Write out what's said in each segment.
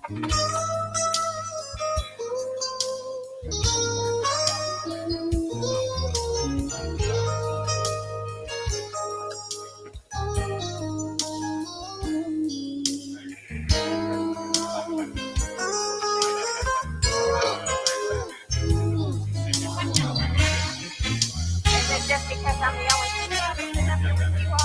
Just because I'm the only person sitting up here with you all.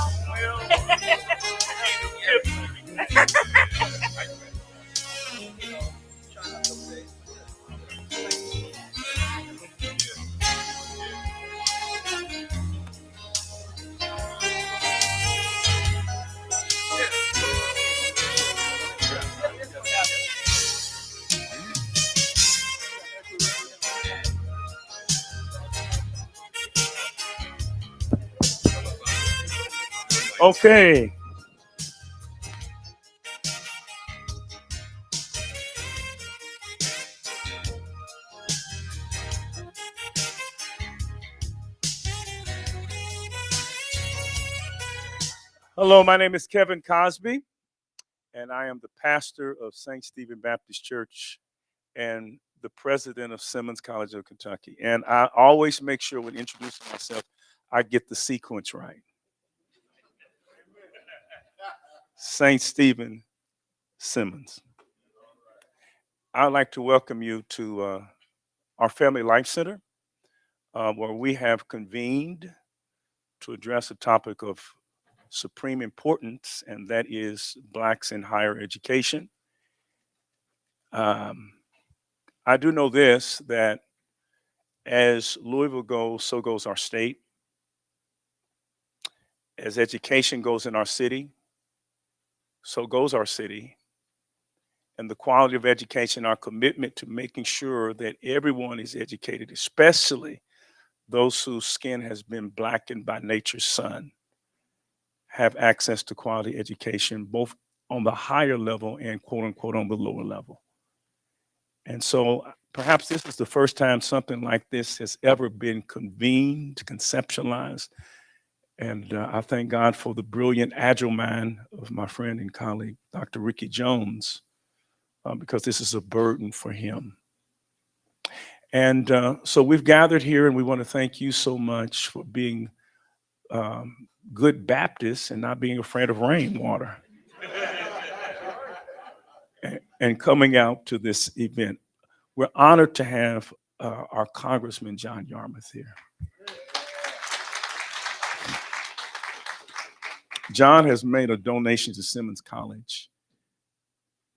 Okay. Hello, my name is Kevin Cosby, and I am the pastor of St. Stephen Baptist Church and the president of Simmons College of Kentucky. And I always make sure when introducing myself, I get the sequence right. St. Stephen Simmons. I'd like to welcome you to our Family Life Center, where we have convened to address a topic of supreme importance, and that is Blacks in higher education. I do know this, that as Louisville goes, so goes our state. As education goes in our city, so goes our city. And the quality of education, our commitment to making sure that everyone is educated, especially those whose skin has been blackened by nature's sun, have access to quality education, both on the higher level and quote unquote on the lower level. And so perhaps this is the first time something like this has ever been convened, conceptualized. And I thank God for the brilliant, agile mind of my friend and colleague, Dr. Ricky Jones, because this is a burden for him. And so we've gathered here, and we want to thank you so much for being good Baptists and not being afraid of rainwater and coming out to this event. We're honored to have our Congressman John Yarmouth here. John has made a donation to Simmons College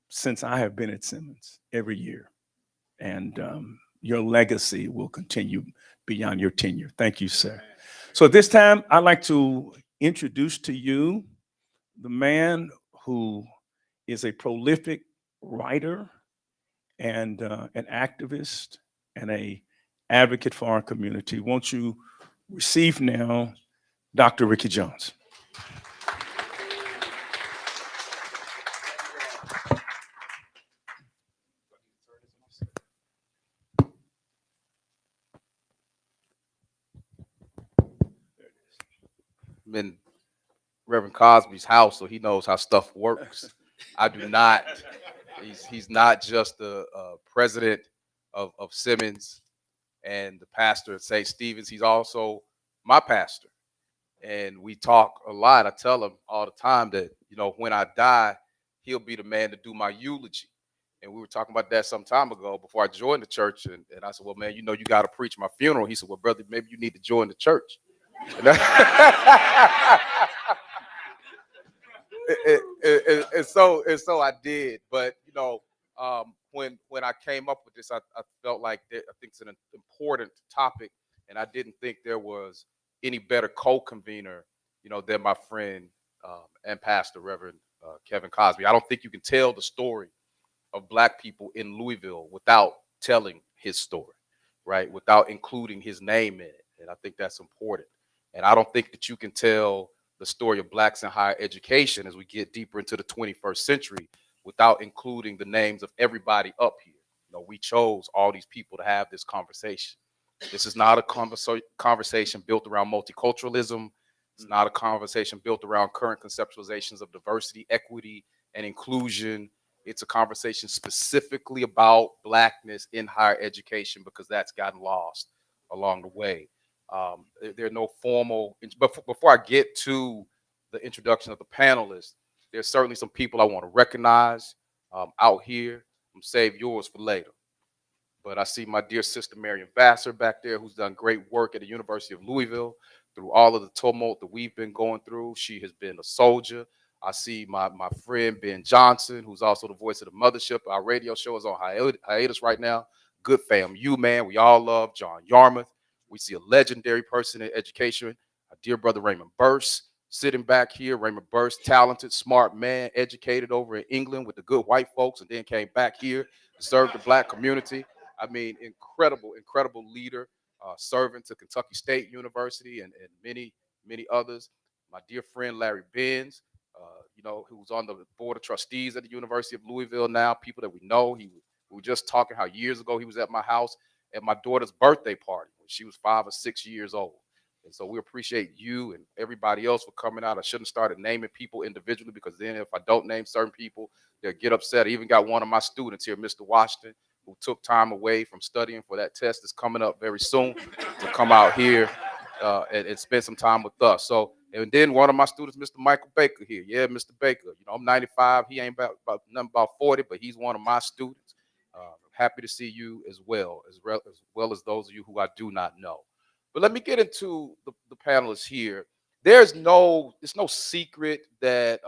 since I have been at Simmons every year. And your legacy will continue beyond your tenure. Thank you, sir. So at this time, I'd like to introduce to you the man who is a prolific writer and an activist and a advocate for our community. Won't you receive now Dr. Ricky Jones? I'm in Reverend Cosby's house, so he knows how stuff works. I do not. He's not just the president of Simmons and the pastor at St. Stephen's. He's also my pastor. And we talk a lot. I tell him all the time that, when I die, he'll be the man to do my eulogy. And we were talking about that some time ago before I joined the church. And I said, well, man, you got to preach my funeral. He said, well, brother, maybe you need to join the church. And so I did. But, when I came up with this, I felt like I think it's an important topic. And I didn't think there was any better co-convener, than my friend and pastor, Reverend Kevin Cosby. I don't think you can tell the story of Black people in Louisville without telling his story, right? Without including his name in it. And I think that's important. And I don't think that you can tell the story of Blacks in higher education as we get deeper into the 21st century without including the names of everybody up here. We chose all these people to have this conversation. This is not a conversation built around multiculturalism. It's not a conversation built around current conceptualizations of diversity, equity, and inclusion. It's a conversation specifically about Blackness in higher education because that's gotten lost along the way. There are no formal, but before I get to the introduction of the panelists, there's certainly some people I want to recognize out here. I'm save yours for later. But I see my dear sister Marion Vassar back there, who's done great work at the University of Louisville through all of the tumult that we've been going through. She has been a soldier. I see my friend Ben Johnson, who's also the voice of the mothership. Our radio show is on hiatus right now. Good fam, you man, we all love John Yarmouth. We see a legendary person in education, our dear brother Raymond Burse, sitting back here. Raymond Burse, talented, smart man, educated over in England with the good white folks, and then came back here to serve the black community. I mean, incredible leader, serving to Kentucky State University and many others. My dear friend Larry Benz, who's on the board of trustees at the University of Louisville now. People that we know. We were just talking how years ago he was at my house at my daughter's birthday party when she was 5 or 6 years old. And so we appreciate you and everybody else for coming out. I shouldn't have started naming people individually because then if I don't name certain people, they'll get upset. I even got one of my students here, Mr. Washington, who took time away from studying for that test that's coming up very soon to come out here and spend some time with us. So, and then one of my students, Mr. Michael Baker here. Yeah, Mr. Baker. I'm 95. He ain't nothing about 40, but he's one of my students. Happy to see you as well as those of you who I do not know. But let me get into the panelists here. It's no secret that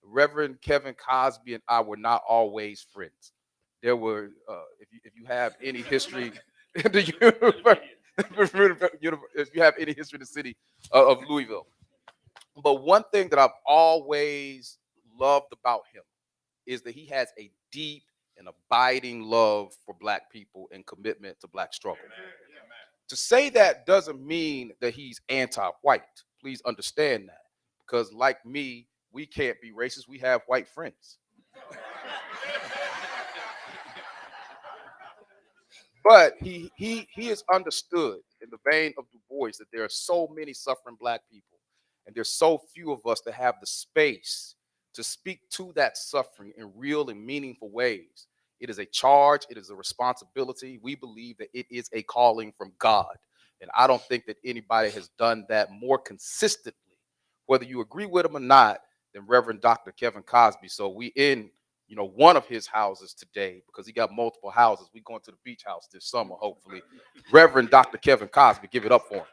Reverend Kevin Cosby and I were not always friends. There were, if you have any history in the if you have any history in the city of Louisville. But one thing that I've always loved about him is that he has a deep and abiding love for black people and commitment to black struggle. To say that doesn't mean that he's anti-white. Please understand that. Because like me, we can't be racist. We have white friends. But he is understood in the vein of Du Bois that there are so many suffering black people, and there's so few of us that have the space to speak to that suffering in real and meaningful ways. It is a charge, it is a responsibility. We believe that it is a calling from God. And I don't think that anybody has done that more consistently, whether you agree with him or not, than Reverend Dr. Kevin Cosby. So we in one of his houses today because he got multiple houses. We going to the beach house this summer, hopefully. Reverend Dr. Kevin Cosby, give it up for him.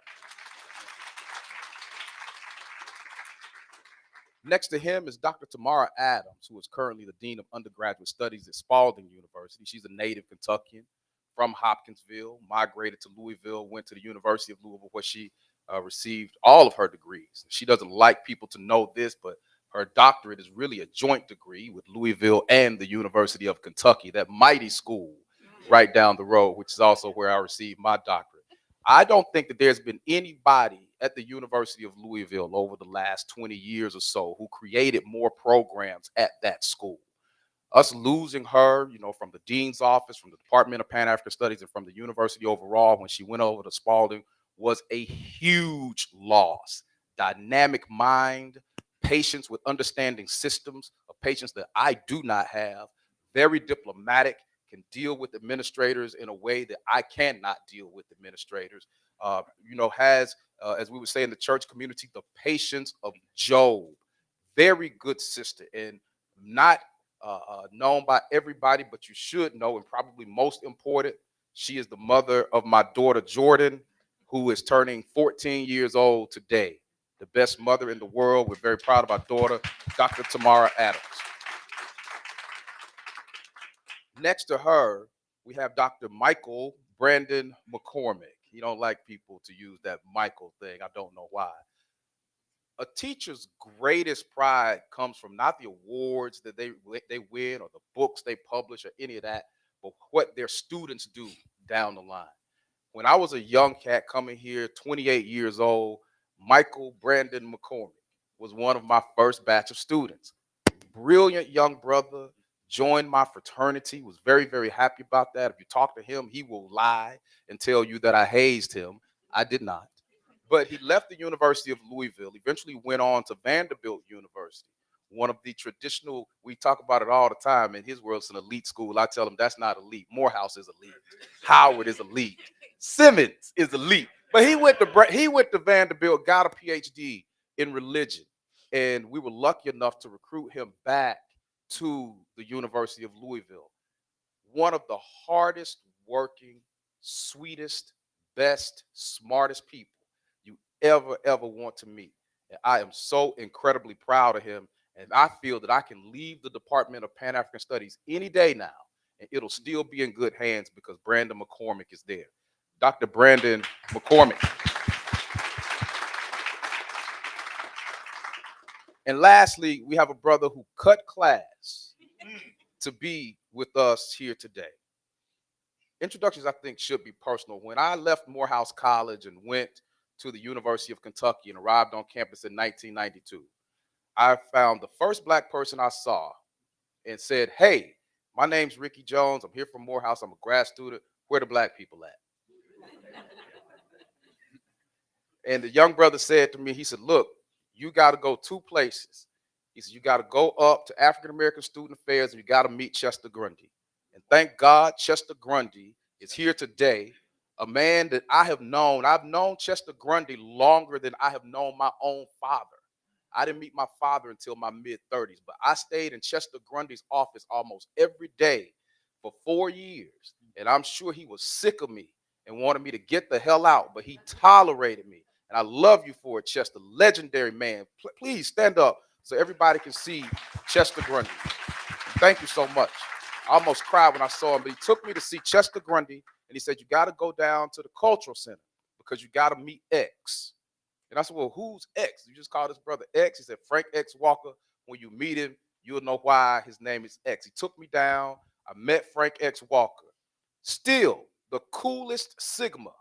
Next to him is Dr. Tomarra Adems, who is currently the Dean of Undergraduate Studies at Spalding University. She's a native Kentuckian from Hopkinsville, migrated to Louisville, went to the University of Louisville where she received all of her degrees. She doesn't like people to know this, but her doctorate is really a joint degree with Louisville and the University of Kentucky, that mighty school right down the road, which is also where I received my doctorate. I don't think that there's been anybody at the University of Louisville over the last 20 years or so who created more programs at that school. Us losing her, from the dean's office, from the Department of Pan-African Studies, and from the university overall when she went over to Spalding was a huge loss. Dynamic mind, patience with understanding systems, a patience that I do not have, very diplomatic, can deal with administrators in a way that I cannot deal with administrators. Has, as we would say in the church community, the patience of Job. Very good sister, and not known by everybody, but you should know, and probably most important, she is the mother of my daughter, Jordan, who is turning 14 years old today. The best mother in the world. We're very proud of our daughter, Dr. Tomarra Adems. Next to her, we have Dr. Michael Brandon McCormack. He don't like people to use that Michael thing. I don't know why. A teacher's greatest pride comes from not the awards that they win or the books they publish or any of that, but what their students do down the line. When I was a young cat coming here, 28 years old, Michael Brandon McCormack was one of my first batch of students. Brilliant young brother, joined my fraternity, was very, very happy about that. If you talk to him, he will lie and tell you that I hazed him. I did not. But he left the University of Louisville, eventually went on to Vanderbilt University, one of the traditional, we talk about it all the time. In his world, it's an elite school. I tell him that's not elite. Morehouse is elite. Howard is elite. Simmons is elite. But he went to Vanderbilt, got a PhD in religion. And we were lucky enough to recruit him back to the University of Louisville. One of the hardest working, sweetest, best, smartest people you ever want to meet. And I am so incredibly proud of him. And I feel that I can leave the Department of Pan-African Studies any day now, and it'll still be in good hands because Brandon McCormack is there. Dr. Brandon McCormack. And lastly, we have a brother who cut class to be with us here today. Introductions, I think, should be personal. When I left Morehouse College and went to the University of Kentucky and arrived on campus in 1992, I found the first black person I saw and said, "Hey, my name's Ricky Jones. I'm here from Morehouse. I'm a grad student. Where the black people at?" And the young brother said to me, he said, "Look, you got to go two places." He said, "You got to go up to African American Student Affairs and you got to meet Chester Grundy." And thank God Chester Grundy is here today, a man that I have known. I've known Chester Grundy longer than I have known my own father. I didn't meet my father until my mid-30s, but I stayed in Chester Grundy's office almost every day for 4 years. And I'm sure he was sick of me and wanted me to get the hell out, but he tolerated me. And I love you for it, Chester. Legendary man. Please stand up so everybody can see Chester Grundy. Thank you so much. I almost cried when I saw him, but he took me to see Chester Grundy, and he said, "You got to go down to the Cultural Center because you got to meet X." And I said, "Well, who's X? You just call this brother X?" He said, "Frank X Walker. When you meet him, you'll know why his name is X." He took me down. I met Frank X Walker. Still the coolest Sigma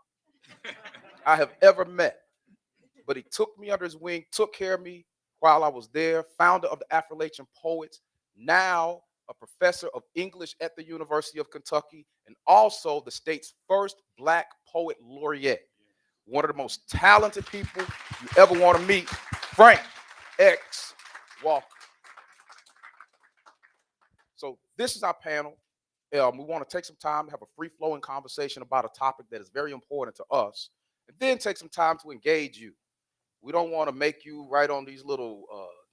I have ever met. But he took me under his wing, took care of me while I was there, founder of the Affrican Poets, now a professor of English at the University of Kentucky, and also the state's first black poet laureate. One of the most talented people you ever want to meet, Frank X Walker. So this is our panel. We want to take some time to have a free-flowing conversation about a topic that is very important to us, and then take some time to engage you. We don't want to make you write on these little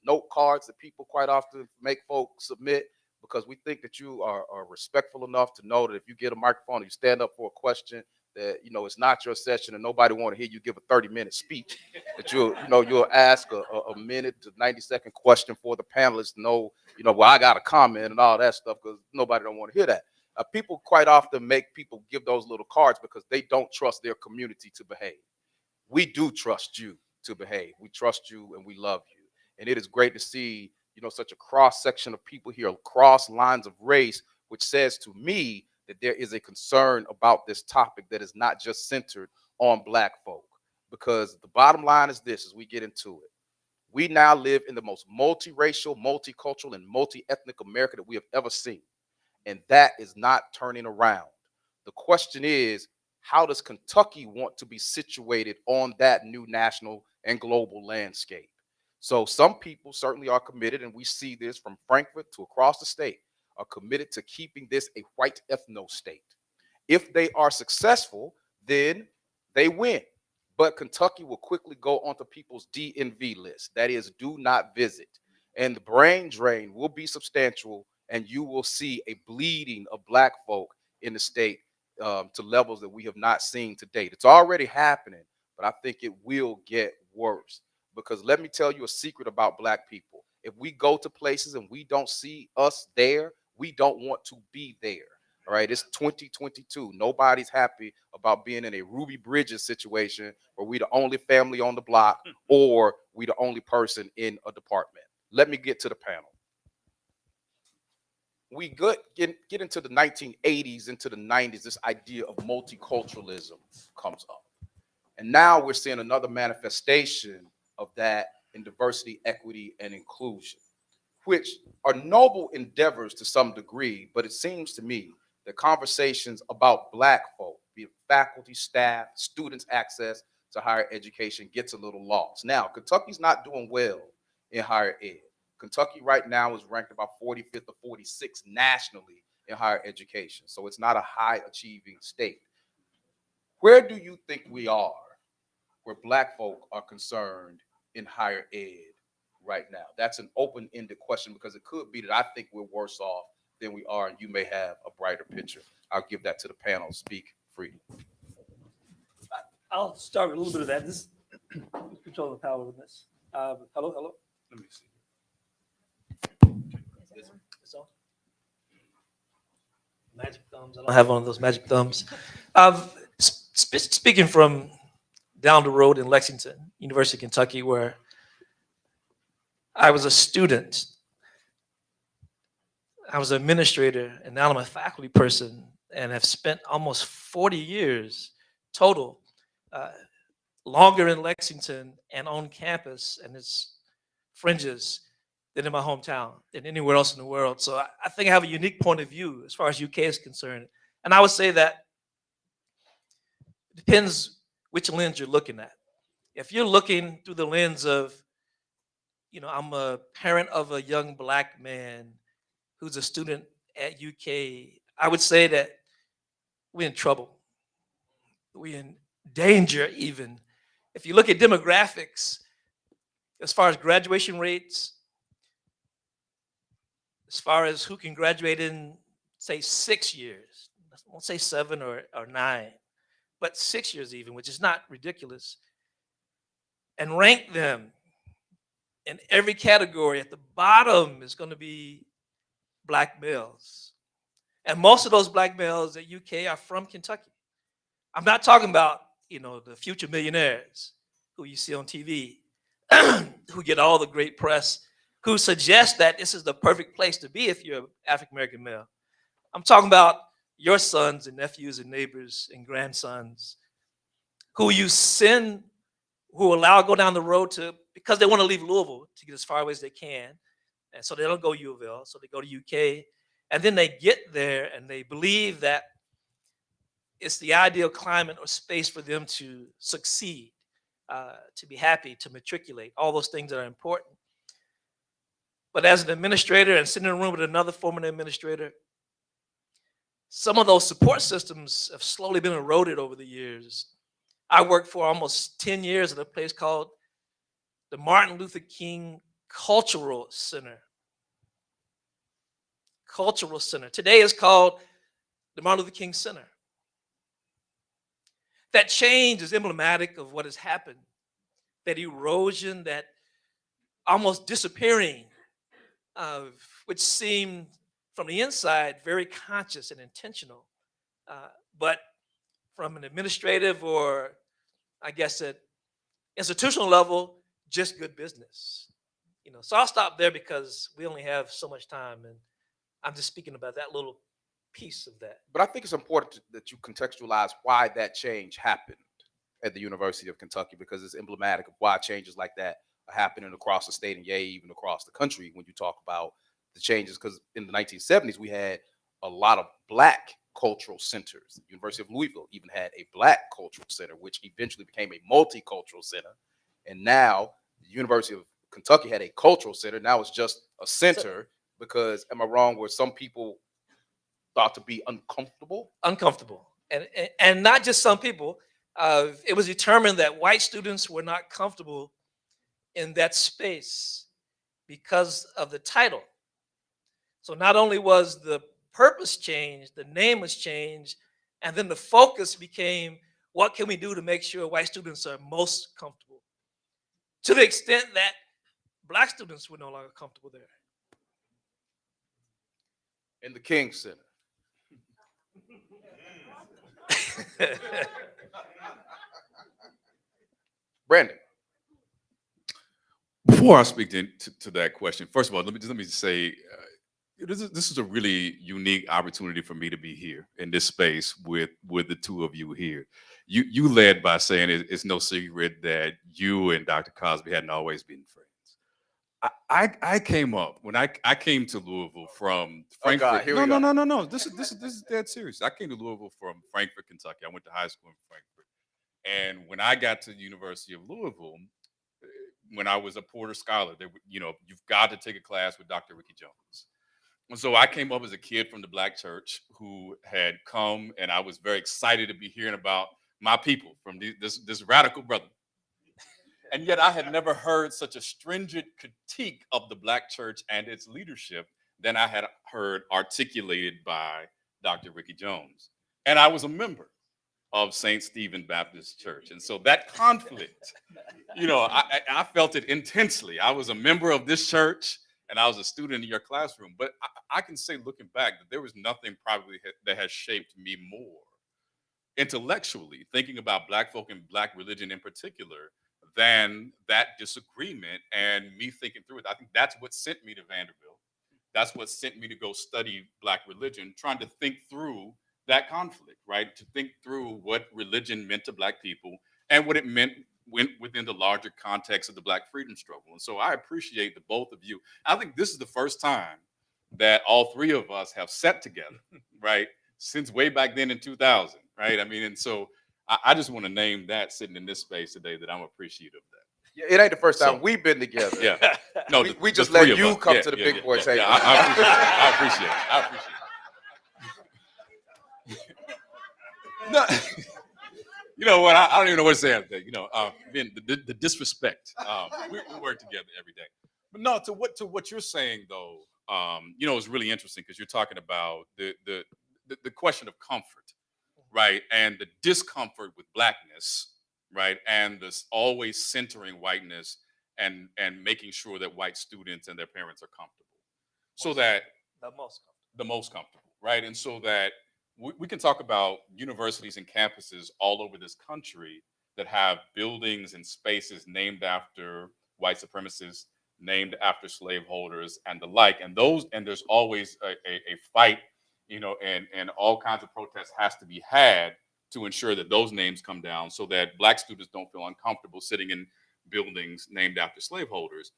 note cards that people quite often make folks submit, because we think that you are respectful enough to know that if you get a microphone, you stand up for a question, that it's not your session and nobody want to hear you give a 30-minute speech. That you'll ask a minute to 90-second question for the panelists to know, well, I got a comment and all that stuff, because nobody don't want to hear that. People quite often make people give those little cards because they don't trust their community to behave. We do trust you to behave. We trust you and we love you. And it is great to see, such a cross section of people here across lines of race, which says to me that there is a concern about this topic that is not just centered on black folk. Because the bottom line is this, as we get into it, we now live in the most multiracial, multicultural, and multi-ethnic America that we have ever seen. And that is not turning around. The question is, how does Kentucky want to be situated on that new national and global landscape? So some people certainly are committed, and we see this from Frankfurt to across the state, are committed to keeping this a white ethno state. If they are successful, then they win. But Kentucky will quickly go onto people's DNV list, that is, do not visit. And the brain drain will be substantial, and you will see a bleeding of black folk in the state to levels that we have not seen to date. It's already happening, but I think it will get worse. Because let me tell you a secret about black people. If we go to places and we don't see us there, we don't want to be there. All right, it's 2022. Nobody's happy about being in a Ruby Bridges situation where we the only family on the block or we the only person in a department. Let me get to the panel. We get into the 1980s, into the 90s, this idea of multiculturalism comes up. And now we're seeing another manifestation of that in diversity, equity, and inclusion, which are noble endeavors to some degree, but it seems to me that conversations about black folk, be it faculty, staff, students' access to higher education, gets a little lost. Now, Kentucky's not doing well in higher ed. Kentucky right now is ranked about 45th or 46th nationally in higher education. So it's not a high achieving state. Where do you think we are where Black folk are concerned in higher ed right now? That's an open-ended question because it could be that I think we're worse off than we are, and you may have a brighter picture. I'll give that to the panel. Speak freely. I'll start with a little bit of that. This control the power of this. Hello. Let me see. It's on. Magic thumbs. I don't have one of those magic thumbs. Speaking from down the road in Lexington, University of Kentucky, where I was a student, I was an administrator, and now I'm a faculty person, and have spent almost 40 years total, longer in Lexington and on campus and its fringes than in my hometown, than anywhere else in the world. So I think I have a unique point of view as far as UK is concerned. And I would say that it depends which lens you're looking at. If you're looking through the lens of, I'm a parent of a young Black man who's a student at UK, I would say that we're in trouble. We're in danger even. If you look at demographics, as far as graduation rates, as far as who can graduate in, say, 6 years, I won't say 7 or 9, but 6 years even, which is not ridiculous, and rank them in every category, at the bottom is going to be Black males. And most of those Black males at UK are from Kentucky. I'm not talking about, the future millionaires who you see on TV, who get all the great press, who suggest that this is the perfect place to be if you're an African-American male. I'm talking about your sons and nephews and neighbors and grandsons who you send, who allow go down the road because they want to leave Louisville to get as far away as they can. And so they don't go U of L, so they go to UK. And then they get there and they believe that it's the ideal climate or space for them to succeed, to be happy, to matriculate, all those things that are important. But as an administrator and sitting in a room with another former administrator, some of those support systems have slowly been eroded over the years. I worked for almost 10 years at a place called the Martin Luther King Cultural Center. Cultural Center. Today is called the Martin Luther King Center. That change is emblematic of what has happened. That erosion, that almost disappearing of which seemed from the inside very conscious and intentional, but from an administrative or I guess at institutional level, just good business. So I'll stop there because we only have so much time, and I'm just speaking about that little piece of that. But I think it's important that you contextualize why that change happened at the University of Kentucky, because it's emblematic of why changes like that are happening across the state and even across the country when you talk about the changes. Because in the 1970s, we had a lot of Black cultural centers. The University of Louisville even had a Black cultural center, which eventually became a multicultural center. And now the University of Kentucky had a cultural center. Now it's just a center because, am I wrong, where some people thought to be uncomfortable? Uncomfortable. And not just some people. It was determined that white students were not comfortable in that space because of the title. So not only was the purpose changed, the name was changed, and then the focus became, what can we do to make sure white students are most comfortable? To the extent that Black students were no longer comfortable there. In the King Center. Brandon. Before I speak to that question, first of all, let me say, this is a really unique opportunity for me to be here in this space with the two of you here. You led by saying it's no secret that you and Dr. Cosby hadn't always been friends. I came up when I came to Louisville from Frankfurt. Oh God, here we go. No. This is dead serious. I came to Louisville from Frankfurt, Kentucky. I went to high school in Frankfurt, and when I got to the University of Louisville, when I was a Porter Scholar, you've got to take a class with Dr. Ricky Jones. And so I came up as a kid from the Black church who had come, and I was very excited to be hearing about my people from this radical brother. And yet I had never heard such a stringent critique of the Black church and its leadership than I had heard articulated by Dr. Ricky Jones. And I was a member of St. Stephen Baptist Church. And so that conflict, I felt it intensely. I was a member of this church and I was a student in your classroom. But I can say, looking back, that there was nothing probably that has shaped me more intellectually, thinking about Black folk and Black religion in particular, than that disagreement and me thinking through it. I think that's what sent me to Vanderbilt. That's what sent me to go study Black religion, trying to think through that conflict, right? To think through what religion meant to Black people and what it meant within the larger context of the Black freedom struggle. And so I appreciate the both of you. I think this is the first time that all three of us have sat together, right? Since way back then in 2000, right? I mean, and so I just want to name that sitting in this space today that I'm appreciative of that. Yeah, it ain't the first time we've been together. Yeah. No, we just let you come to the big boy table. I appreciate it. I appreciate it. No, you know what? I don't even know what to say after that. The disrespect. We work together every day. But no, to what you're saying though, it's really interesting because you're talking about the question of comfort, right, and the discomfort with Blackness, right, and this always centering whiteness and making sure that white students and their parents are comfortable, so that the most comfortable, right, and so that we can talk about universities and campuses all over this country that have buildings and spaces named after white supremacists, named after slaveholders and the like, and there's always a fight, and all kinds of protests has to be had to ensure that those names come down so that Black students don't feel uncomfortable sitting in buildings named after slaveholders.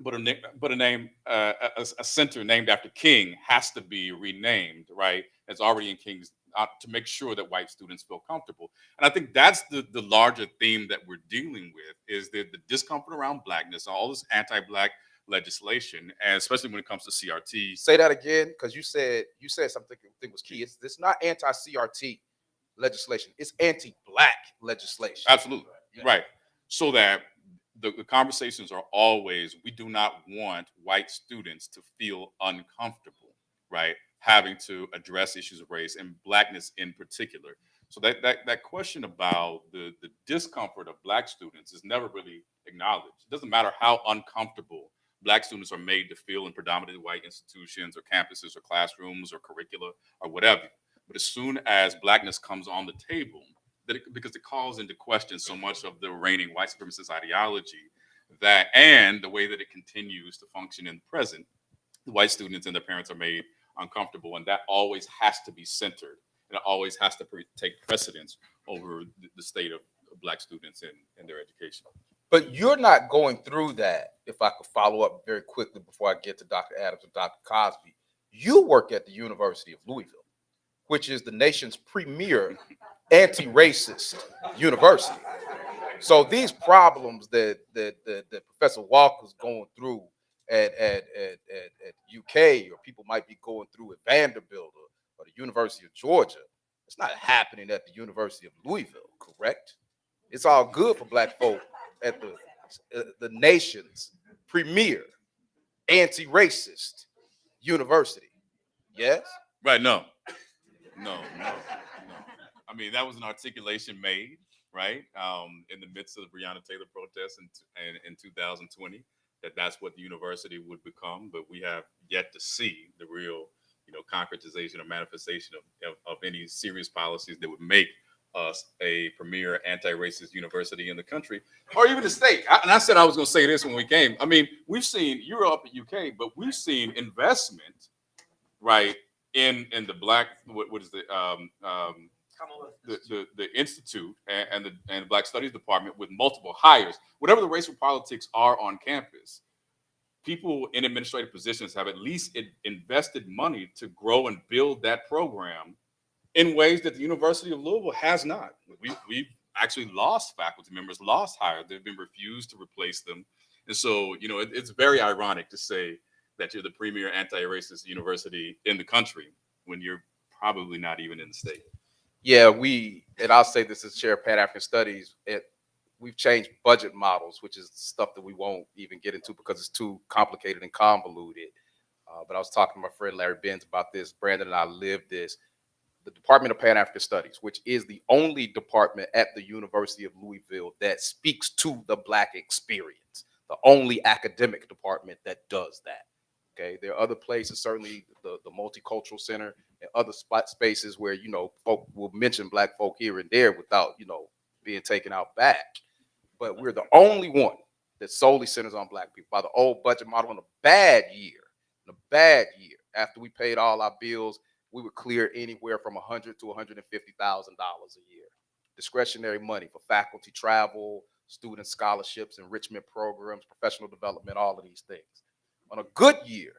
But a center named after King has to be renamed, right? It's already in King's to make sure that white students feel comfortable. And I think that's the larger theme that we're dealing with, is the discomfort around Blackness, all this anti-Black legislation, and especially when it comes to CRT. Say that again, because you said something I think was key. It's not anti-CRT legislation. It's anti-Black legislation. Absolutely. Yeah. Right. So that the conversations are always, we do not want white students to feel uncomfortable, right, having to address issues of race and Blackness in particular. So that question about the discomfort of Black students is never really acknowledged. It doesn't matter how uncomfortable Black students are made to feel in predominantly white institutions or campuses or classrooms or curricula or whatever. But as soon as Blackness comes on the table, because it calls into question so much of the reigning white supremacist ideology, and the way that it continues to function in the present, the white students and their parents are made uncomfortable, and that always has to be centered, and it always has to take precedence over the state of Black students and their education. But you're not going through that, if I could follow up very quickly before I get to Dr. Adems and Dr. Cosby. You work at the University of Louisville, which is the nation's premier anti-racist university. So these problems that Professor Walker's going through at UK, or people might be going through at Vanderbilt or the University of Georgia, it's not happening at the University of Louisville, correct? It's all good for Black folk at the nation's premier anti-racist university. Yes? Right, no. I mean, that was an articulation made, right, in the midst of the Breonna Taylor protests in 2020, that's what the university would become. But we have yet to see the real, concretization or manifestation of any serious policies that would make us a premier anti-racist university in the country, or even the state. And I said I was going to say this when we came. I mean, we've seen, you're up at UK, but we've seen investment, right, in the Black, what is the institute and the Black Studies Department, with multiple hires. Whatever the racial politics are on campus, people in administrative positions have at least invested money to grow and build that program in ways that the University of Louisville has not. We've actually lost faculty members, lost hires. They've been refused to replace them. And so, it's very ironic to say that you're the premier anti-racist university in the country when you're probably not even in the state. Yeah, and I'll say this as chair of Pan African Studies, we've changed budget models, which is stuff that we won't even get into because it's too complicated and convoluted. But I was talking to my friend Larry Benz about this. Brandon and I lived this. The Department of Pan African Studies, which is the only department at the University of Louisville that speaks to the Black experience, the only academic department that does that. Okay, there are other places, certainly the Multicultural Center and other spaces where, folk will mention Black folk here and there without, being taken out back. But we're the only one that solely centers on Black people. By the old budget model, in a bad year, after we paid all our bills, we would clear anywhere from $100,000 to $150,000 a year. Discretionary money for faculty travel, student scholarships, enrichment programs, professional development, all of these things. On a good year,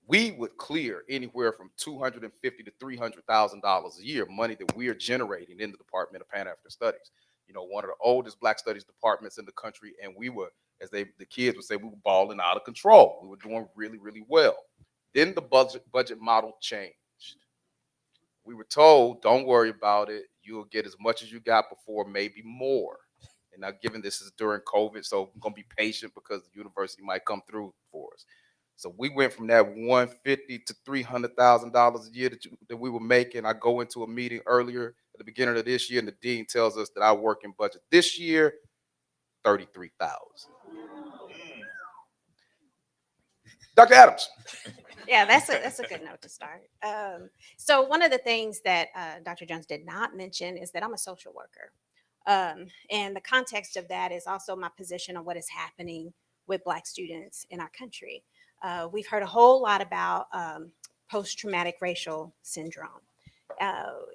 we would clear anywhere from $250,000 to $300,000 a year, money that we are generating in the Department of Pan African Studies. One of the oldest Black studies departments in the country, and we were, the kids would say, we were balling out of control. We were doing really, really well. Then the budget model changed. We were told, don't worry about it. You'll get as much as you got before, maybe more. And now, given this is during COVID, so I'm going to be patient because the university might come through for us. So we went from that $150,000 to $300,000 a year that we were making. I go into a meeting earlier at the beginning of this year, and the dean tells us that our working budget this year, $33,000. Dr. Adams. Yeah, that's a good note to start. So one of the things that Dr. Jones did not mention is that I'm a social worker. And the context of that is also my position on what is happening with Black students in our country. We've heard a whole lot about post-traumatic racial syndrome.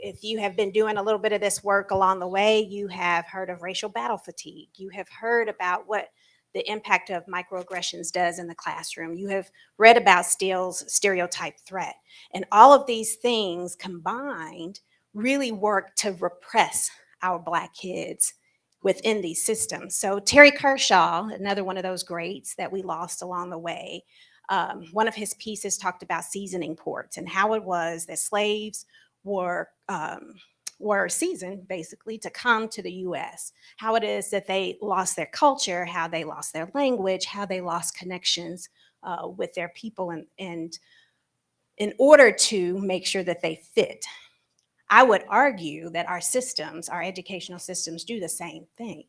If you have been doing a little bit of this work along the way, you have heard of racial battle fatigue. You have heard about what the impact of microaggressions does in the classroom. You have read about Steele's stereotype threat. And all of these things combined really work to repress our Black kids within these systems. So Terry Kershaw, another one of those greats that we lost along the way, one of his pieces talked about seasoning ports and how it was that slaves were seasoned basically to come to the US, how it is that they lost their culture, how they lost their language, how they lost connections with their people, and in order to make sure that they fit. I would argue that our systems, our educational systems, do the same thing.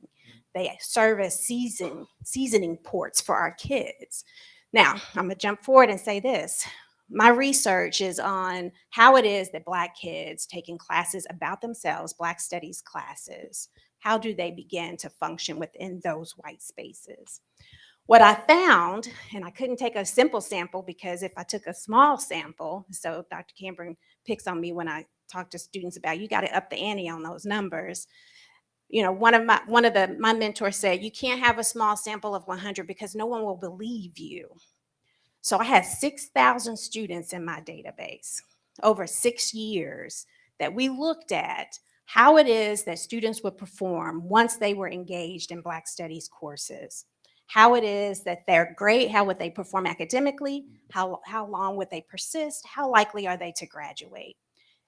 They serve as seasoning ports for our kids. Now, I'm gonna jump forward and say this. My research is on how it is that Black kids taking classes about themselves, Black studies classes, how do they begin to function within those white spaces? What I found, and I couldn't take a simple sample because if I took a small sample, so Dr. Cameron picks on me when I talk to students about you got to up the ante on those numbers. One of my mentors said, you can't have a small sample of 100 because no one will believe you. So I had 6,000 students in my database over 6 years that we looked at how it is that students would perform once they were engaged in Black studies courses, how it is that they're great, how would they perform academically, how long would they persist, how likely are they to graduate.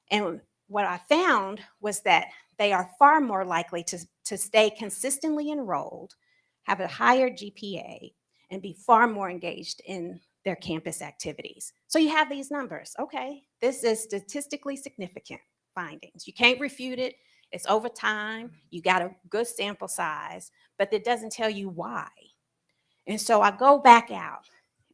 And what I found was that they are far more likely to stay consistently enrolled, have a higher GPA, and be far more engaged in their campus activities. So you have these numbers. Okay, this is statistically significant findings. You can't refute it. It's over time. You got a good sample size, but it doesn't tell you why. And so I go back out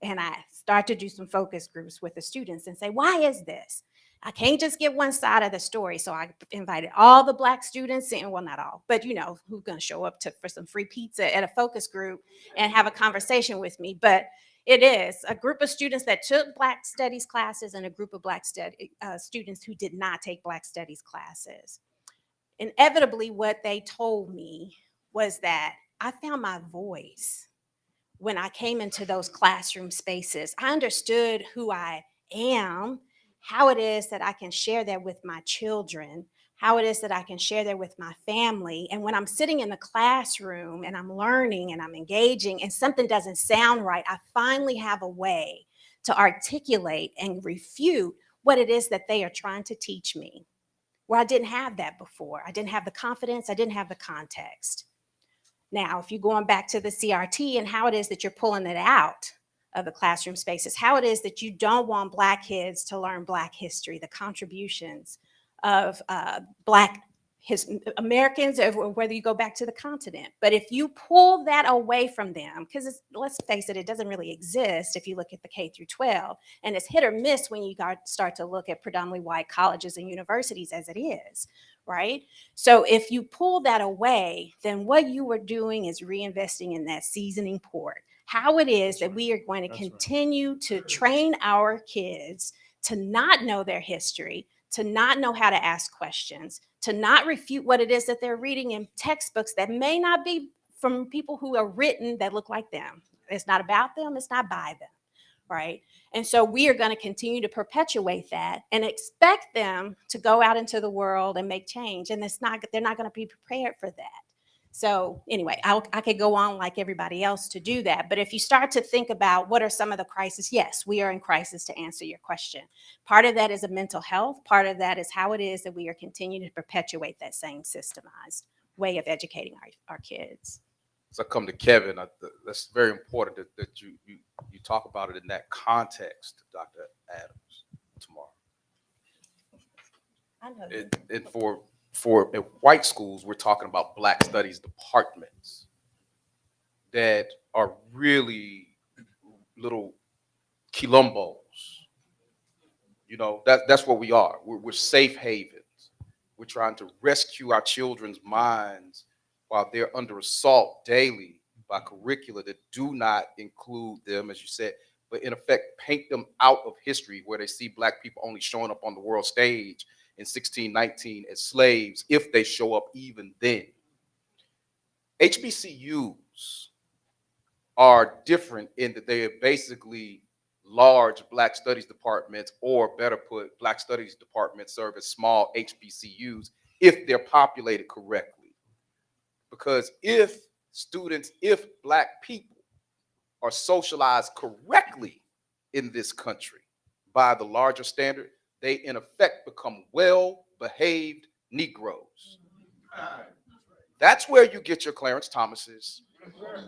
and I start to do some focus groups with the students and say, why is this? I can't just get one side of the story. So I invited all the Black students in, well, not all, but who's going to show up for some free pizza at a focus group and have a conversation with me. But it is a group of students that took Black studies classes and a group of Black students who did not take Black studies classes. Inevitably, what they told me was that I found my voice when I came into those classroom spaces. I understood who I am, how it is that I can share that with my children, how it is that I can share that with my family. And when I'm sitting in the classroom and I'm learning and I'm engaging and something doesn't sound right, I finally have a way to articulate and refute what it is that they are trying to teach me, where I didn't have that before. I didn't have the confidence, I didn't have the context. Now, if you're going back to the CRT and how it is that you're pulling it out of the classroom spaces, how it is that you don't want Black kids to learn Black history, the contributions of Black Americans, or whether you go back to the continent. But if you pull that away from them, because let's face it, it doesn't really exist if you look at the K through 12, and it's hit or miss when you start to look at predominantly white colleges and universities as it is, right? So if you pull that away, then what you are doing is reinvesting in that seasoning pork. How it is that we are going to continue to train our kids to not know their history, to not know how to ask questions, to not refute what it is that they're reading in textbooks that may not be from people who are written that look like them. It's not about them, it's not by them, right? And so we are going to continue to perpetuate that and expect them to go out into the world and make change. And they're not going to be prepared for that. So anyway, I could go on like everybody else to do that. But if you start to think about what are some of the crises, yes, we are in crisis, to answer your question. Part of that is a mental health. Part of that is how it is that we are continuing to perpetuate that same systemized way of educating our kids. So I come to Kevin. That's very important that you talk about it in that context, Dr. Adems, tomorrow. I know. And for white schools, we're talking about Black studies departments that are really little quilombos. You know, that's what we are. We're safe havens. We're trying to rescue our children's minds while they're under assault daily by curricula that do not include them, as you said, but in effect paint them out of history, where they see Black people only showing up on the world stage in 1619 as slaves, if they show up even then. HBCUs are different in that they are basically large Black studies departments, or better put, Black studies departments serve as small HBCUs if they're populated correctly. Because if Black people are socialized correctly in this country by the larger standard, they in effect become well-behaved Negroes. That's where you get your Clarence Thomases.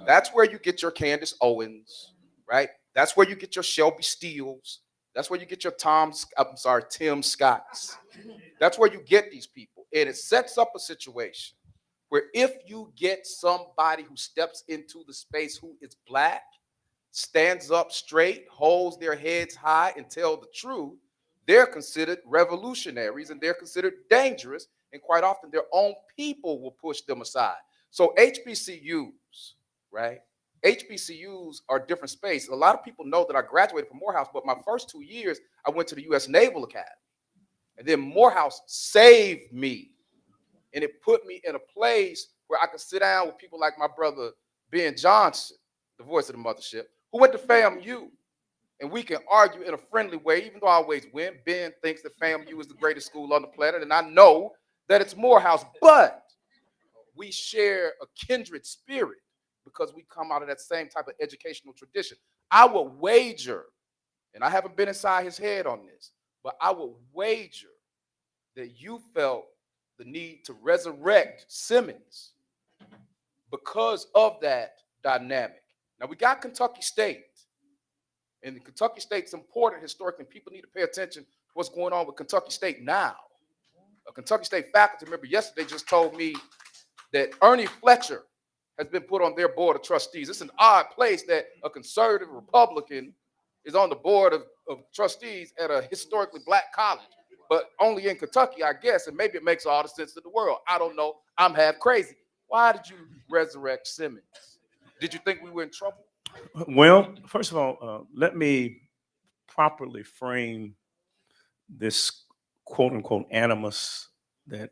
That's where you get your Candace Owens, right? That's where you get your Shelby Steeles. That's where you get your Tim Scotts. That's where you get these people. And it sets up a situation where if you get somebody who steps into the space who is Black, stands up straight, holds their heads high, and tell the truth, they're considered revolutionaries and they're considered dangerous. And quite often their own people will push them aside. So HBCUs, right? HBCUs are a different space. A lot of people know that I graduated from Morehouse, but my first 2 years, I went to the U.S. Naval Academy. And then Morehouse saved me. And it put me in a place where I could sit down with people like my brother, Ben Johnson, the voice of the mothership, who went to FAMU. And we can argue in a friendly way, even though I always win. Ben thinks that FAMU is the greatest school on the planet, and I know that it's Morehouse. But we share a kindred spirit because we come out of that same type of educational tradition. I would wager, and I haven't been inside his head on this, but I would wager that you felt the need to resurrect Simmons because of that dynamic. Now, we got Kentucky State, and Kentucky State's important historically. People need to pay attention to what's going on with Kentucky State now. A Kentucky State faculty member yesterday just told me that Ernie Fletcher has been put on their board of trustees. It's an odd place that a conservative Republican is on the board of trustees at a historically Black college, but only in Kentucky, I guess, and maybe it makes all the sense in the world. I don't know. I'm half crazy. Why did you resurrect Simmons? Did you think we were in trouble? Well, first of all, let me properly frame this quote unquote animus that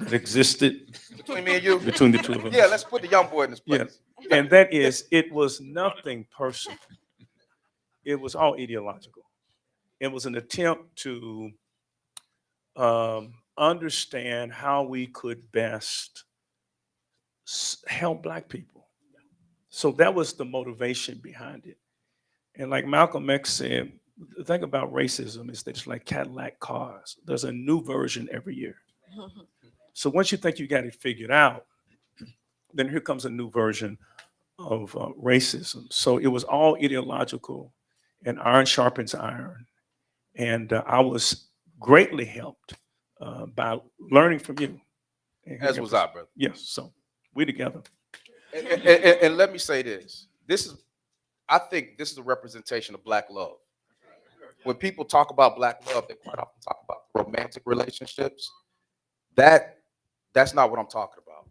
existed Between me and you? between the two of us. Yeah, let's put the young boy in his place. Yeah. And that is, it was nothing personal. It was all ideological. It was an attempt to understand how we could best help Black people. So that was the motivation behind it. And like Malcolm X said, the thing about racism is that it's like Cadillac cars. There's a new version every year. So once you think you got it figured out, then here comes a new version of racism. So it was all ideological, and iron sharpens iron. And I was greatly helped by learning from you. As was I, brother. Yes, so we together. And let me say this. I think this is a representation of Black love. When people talk about Black love, they quite often talk about romantic relationships. That's not what I'm talking about.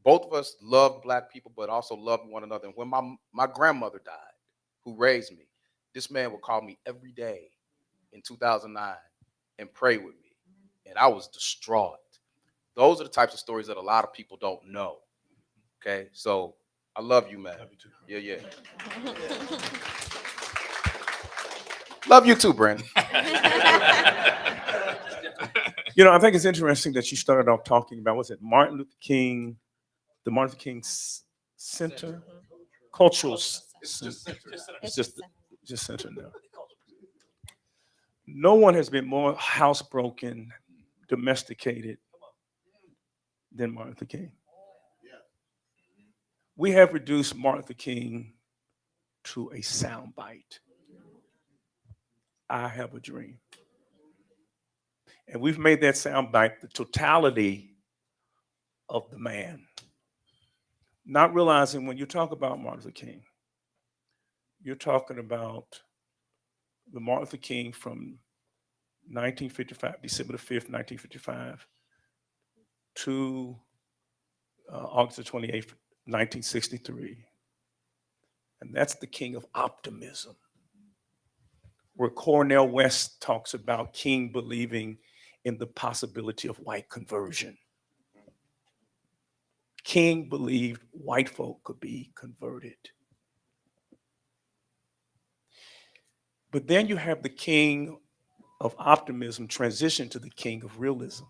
Both of us love Black people, but also love one another. And when my grandmother died, who raised me, this man would call me every day in 2009 and pray with me. And I was distraught. Those are the types of stories that a lot of people don't know. Okay, so I love you, man. Love you too. Yeah. Love you too, Brandon. You know, I think it's interesting that you started off talking about, was it Martin Luther King, the Martin Luther King Center? Cultural Center. It's just center now. No one has been more housebroken, domesticated than Martin Luther King. We have reduced Martin Luther King to a soundbite. I have a dream. And we've made that soundbite the totality of the man. Not realizing when you talk about Martin Luther King, you're talking about the Martin Luther King from 1955, December the 5th, 1955, to August the 28th, 1963. And that's the king of optimism, where Cornel West talks about King believing in the possibility of white conversion. King believed white folk could be converted. But then you have the king of optimism transition to the king of realism.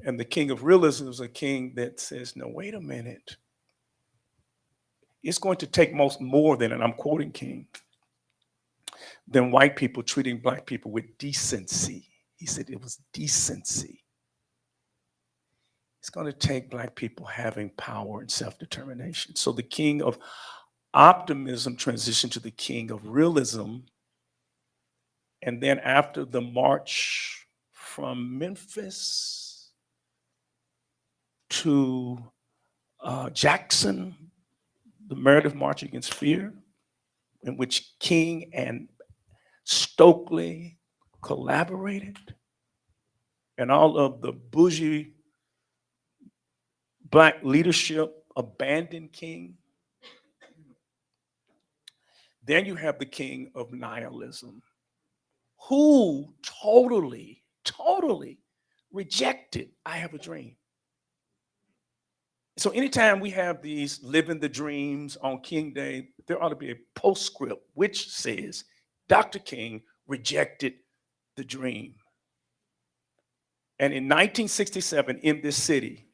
And the king of realism is a king that says, no, wait a minute. It's going to take more than, and I'm quoting King, than white people treating Black people with decency. He said it was decency. It's going to take Black people having power and self-determination. So the king of optimism transitioned to the king of realism. And then after the march from Memphis to Jackson, the Meredith March Against Fear, in which King and Stokely collaborated, and all of the bougie Black leadership abandoned King. Then you have the king of nihilism, who totally rejected I Have a Dream. So anytime we have these living the dreams on King Day, there ought to be a postscript which says Dr. King rejected the dream. And in 1967 in this city,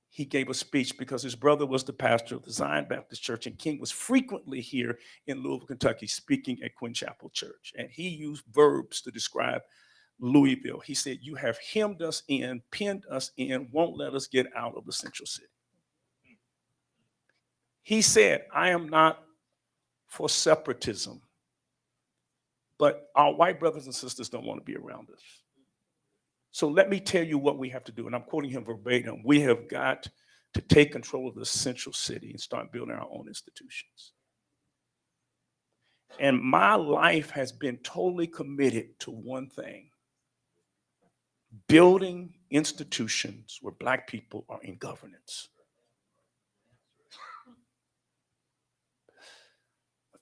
he gave a speech because his brother was the pastor of the Zion Baptist Church, and King was frequently here in Louisville, Kentucky, speaking at Quinn Chapel Church. And he used verbs to describe Louisville. He said, you have hemmed us in, pinned us in, won't let us get out of the central city. He said, I am not for separatism, but our white brothers and sisters don't want to be around us. So let me tell you what we have to do. And I'm quoting him verbatim. We have got to take control of the central city and start building our own institutions. And my life has been totally committed to one thing: building institutions where Black people are in governance.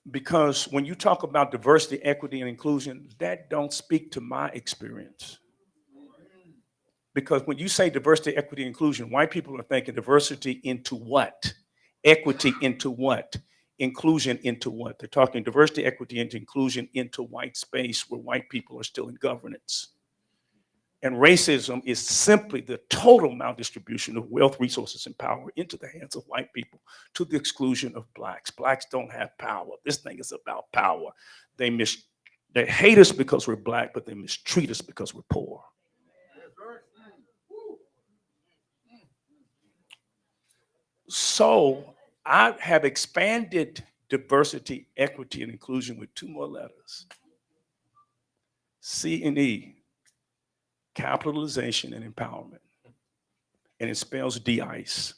Because when you talk about diversity, equity, and inclusion, that don't speak to my experience. Because when you say diversity, equity, inclusion, white people are thinking diversity into what? Equity into what? inclusion into what? They're talking diversity, equity, and inclusion into white space where white people are still in governance. And racism is simply the total maldistribution of wealth, resources, and power into the hands of white people to the exclusion of blacks. Blacks don't have power. This thing is about power. They hate us because we're black, but they mistreat us because we're poor. So I have expanded diversity, equity, and inclusion with 2 more letters. C and E, capitalization and empowerment. And it spells de-ice.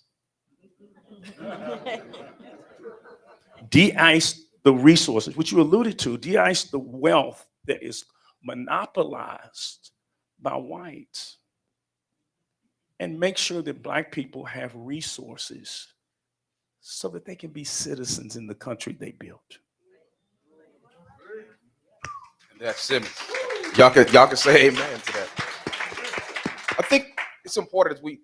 De-ice the resources, which you alluded to, de-ice the wealth that is monopolized by whites, and make sure that black people have resources so that they can be citizens in the country they built. And that's Simmons. Y'all can say amen to that. I think it's important as we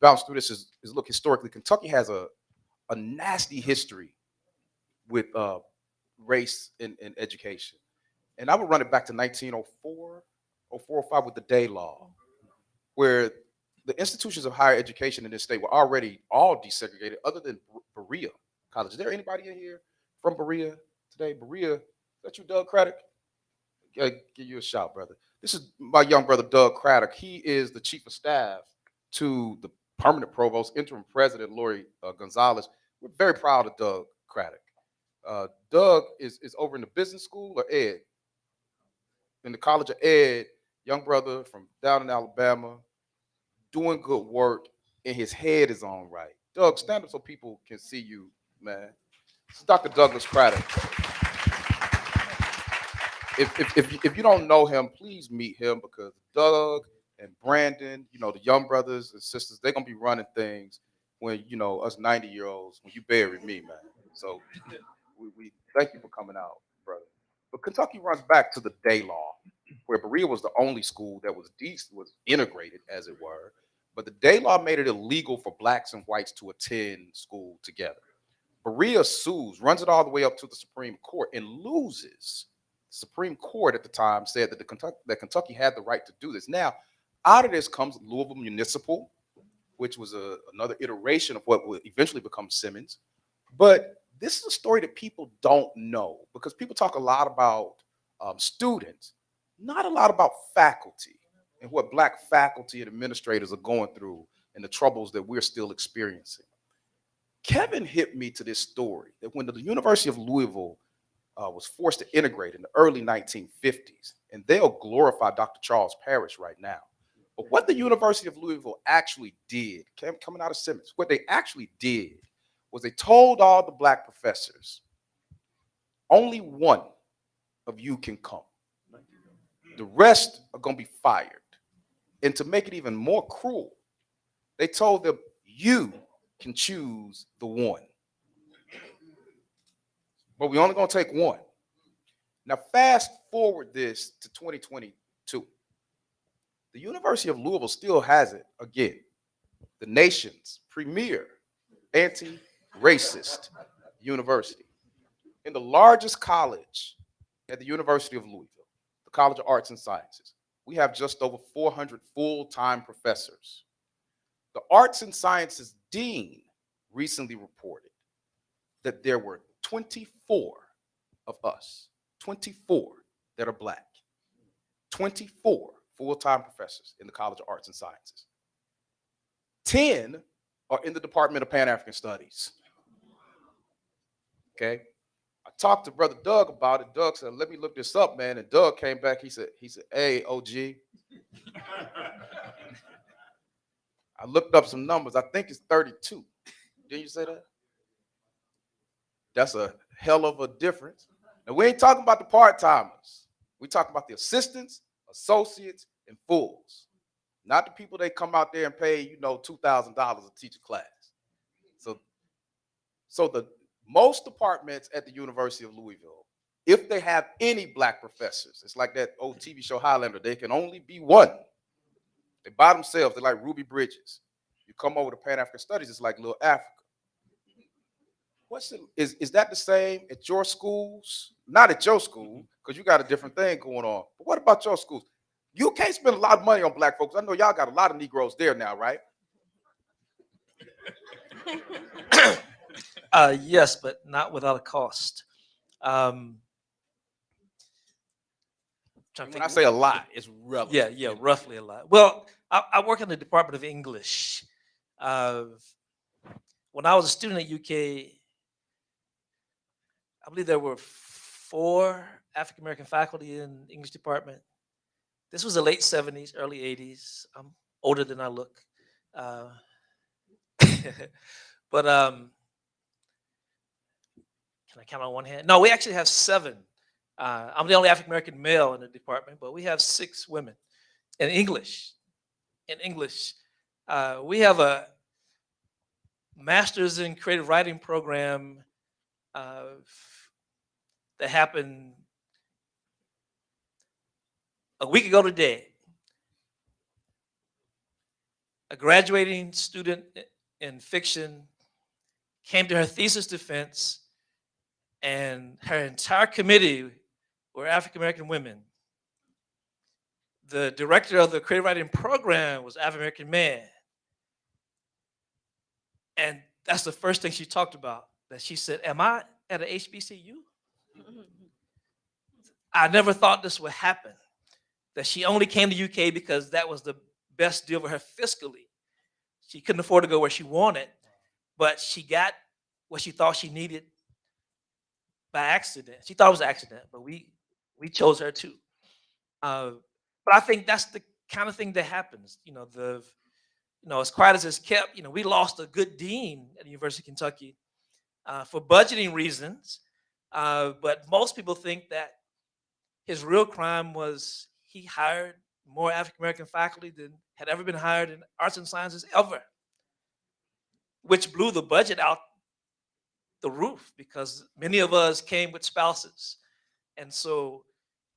bounce through this is look, historically, Kentucky has a nasty history with race and education. And I would run it back to 1904, 04, 05 with the Day Law, where the institutions of higher education in this state were already all desegregated other than Berea College. Is there anybody in here from Berea today? Berea, is that you, Doug Craddock? Give you a shout, brother. This is my young brother, Doug Craddock. He is the chief of staff to the permanent provost, interim president, Lori Gonzalez. We're very proud of Doug Craddock. Doug is over in the business school or ed? In the College of Ed, young brother from down in Alabama, doing good work, and his head is on right. Doug, stand up so people can see you, man. This is Dr. Douglas Craddock. If you don't know him, please meet him, because Doug and Brandon, the young brothers and sisters, they're gonna be running things when us 90-year-olds, when you bury me, man. So we thank you for coming out, brother. But Kentucky runs back to the Day Law, where Berea was the only school that was integrated, as it were. But the Day Law made it illegal for blacks and whites to attend school together. Berea sues, runs it all the way up to the Supreme Court, and loses. The Supreme Court at the time said that Kentucky had the right to do this. Now, out of this comes Louisville Municipal, which was another iteration of what would eventually become Simmons. But this is a story that people don't know, because people talk a lot about students, not a lot about faculty and what black faculty and administrators are going through and the troubles that we're still experiencing. Kevin hit me to this story that when the University of Louisville was forced to integrate in the early 1950s, and they'll glorify Dr. Charles Parrish right now. But what the University of Louisville actually did, coming out of Simmons, what they actually did was they told all the black professors, only one of you can come. The rest are going to be fired. And to make it even more cruel, they told them, you can choose the one. But we're only going to take one. Now, fast forward this to 2022. The University of Louisville still has it, again, the nation's premier anti-racist university. In the largest college at the University of Louisville, the College of Arts and Sciences, we have just over 400 full-time professors. The Arts and Sciences Dean recently reported that there were 24 of us, 24 that are black, 24 full-time professors in the College of Arts and Sciences. 10 are in the Department of Pan-African Studies. Okay? I talked to Brother Doug about it. Doug said, let me look this up, man. And Doug came back, he said, hey, OG. I looked up some numbers. I think it's 32. Didn't you say that? That's a hell of a difference. And we ain't talking about the part-timers. We talking about the assistants, associates, and fulls. Not the people they come out there and pay, $2,000 to teach a class. So the most departments at the University of Louisville, if they have any black professors, it's like that old TV show Highlander, they can only be one. They by themselves, they're like Ruby Bridges. You come over to Pan-African Studies, it's like Little Africa. Is that the same at your schools? Not at your school, because you got a different thing going on. But what about your schools? You can't spend a lot of money on black folks. I know y'all got a lot of Negroes there now, right? Yes, but not without a cost. Um, trying to When I think. say a lot, it's relative. Yeah, roughly a lot. Well, I work in the Department of English. When I was a student at UK, I believe there were 4 African American faculty in the English department. This was the late 70s, early 80s. I'm older than I look. Uh, but can I count on one hand? No, we actually have 7. I'm the only African American male in the department, but we have 6 women in English. In English, we have a master's in creative writing program that happened a week ago today. A graduating student in fiction came to her thesis defense, and her entire committee were African American women. The director of the creative writing program was African American man. And that's the first thing she talked about. That she said, "Am I at a HBCU? I never thought this would happen." That she only came to UK because that was the best deal for her fiscally. She couldn't afford to go where she wanted, but she got what she thought she needed by accident. She thought it was an accident, but we chose her too. But I think that's the kind of thing that happens. As quiet as it's kept, we lost a good dean at the University of Kentucky for budgeting reasons. But most people think that his real crime was he hired more African American faculty than had ever been hired in arts and sciences ever, which blew the budget out the roof because many of us came with spouses. And so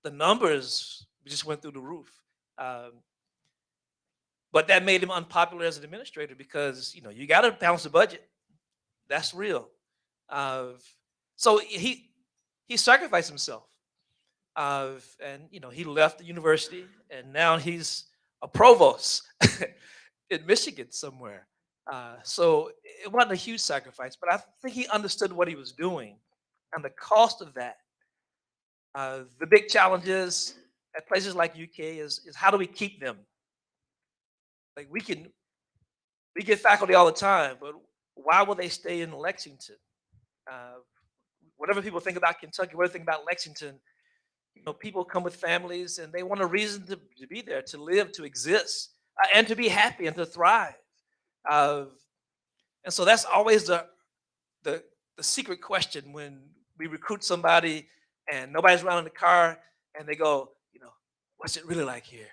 the numbers just went through the roof. But that made him unpopular as an administrator because, you got to balance the budget. That's real. So he sacrificed himself. And he left the university, and now he's a provost in Michigan somewhere. So it wasn't a huge sacrifice, but I think he understood what he was doing and the cost of that. The big challenge is at places like UK is how do we keep them? Like we get faculty all the time, but why will they stay in Lexington? Whatever people think about Kentucky, whatever they think about Lexington, people come with families and they want a reason to be there, to live, to exist, and to be happy and to thrive. And so that's always the secret question when we recruit somebody and nobody's around in the car and they go, what's it really like here?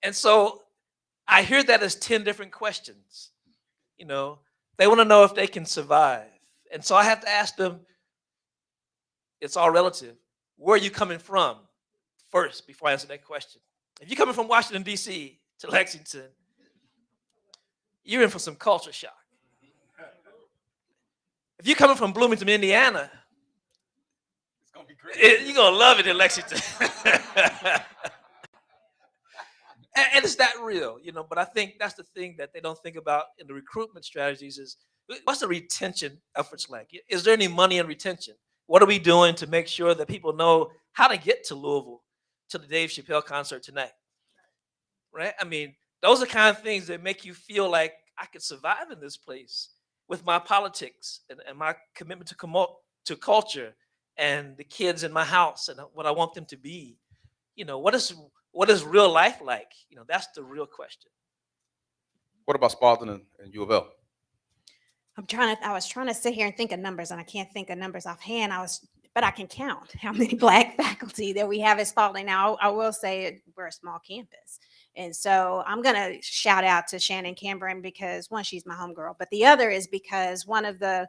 And so I hear that as 10 different questions. They want to know if they can survive. And so I have to ask them, it's all relative. Where are you coming from first before I answer that question? If you're coming from Washington, D.C. to Lexington, you're in for some culture shock. If you're coming from Bloomington, Indiana, It's gonna be great. you're going to love it in Lexington. And it's that real, but I think that's the thing that they don't think about in the recruitment strategies is what's the retention efforts like? Is there any money in retention? What are we doing to make sure that people know how to get to Louisville to the Dave Chappelle concert tonight? Right? I mean, those are the kind of things that make you feel like I could survive in this place with my politics and my commitment to culture and the kids in my house and what I want them to be. What is real life like? That's the real question. What about Spalding and U of L? I was trying to sit here and think of numbers, and I can't think of numbers offhand. But I can count how many Black faculty that we have at Spalding. Now, I will say we're a small campus. And so I'm going to shout out to Shannon Cameron because one, she's my homegirl, but the other is because one of the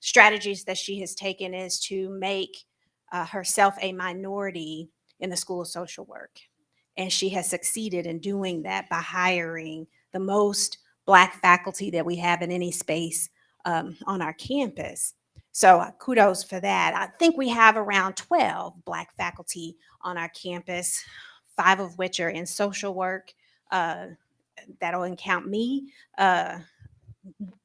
strategies that she has taken is to make herself a minority in the School of Social Work. And she has succeeded in doing that by hiring the most Black faculty that we have in any space on our campus. So kudos for that. I think we have around 12 Black faculty on our campus, 5 of which are in social work. That'll count me.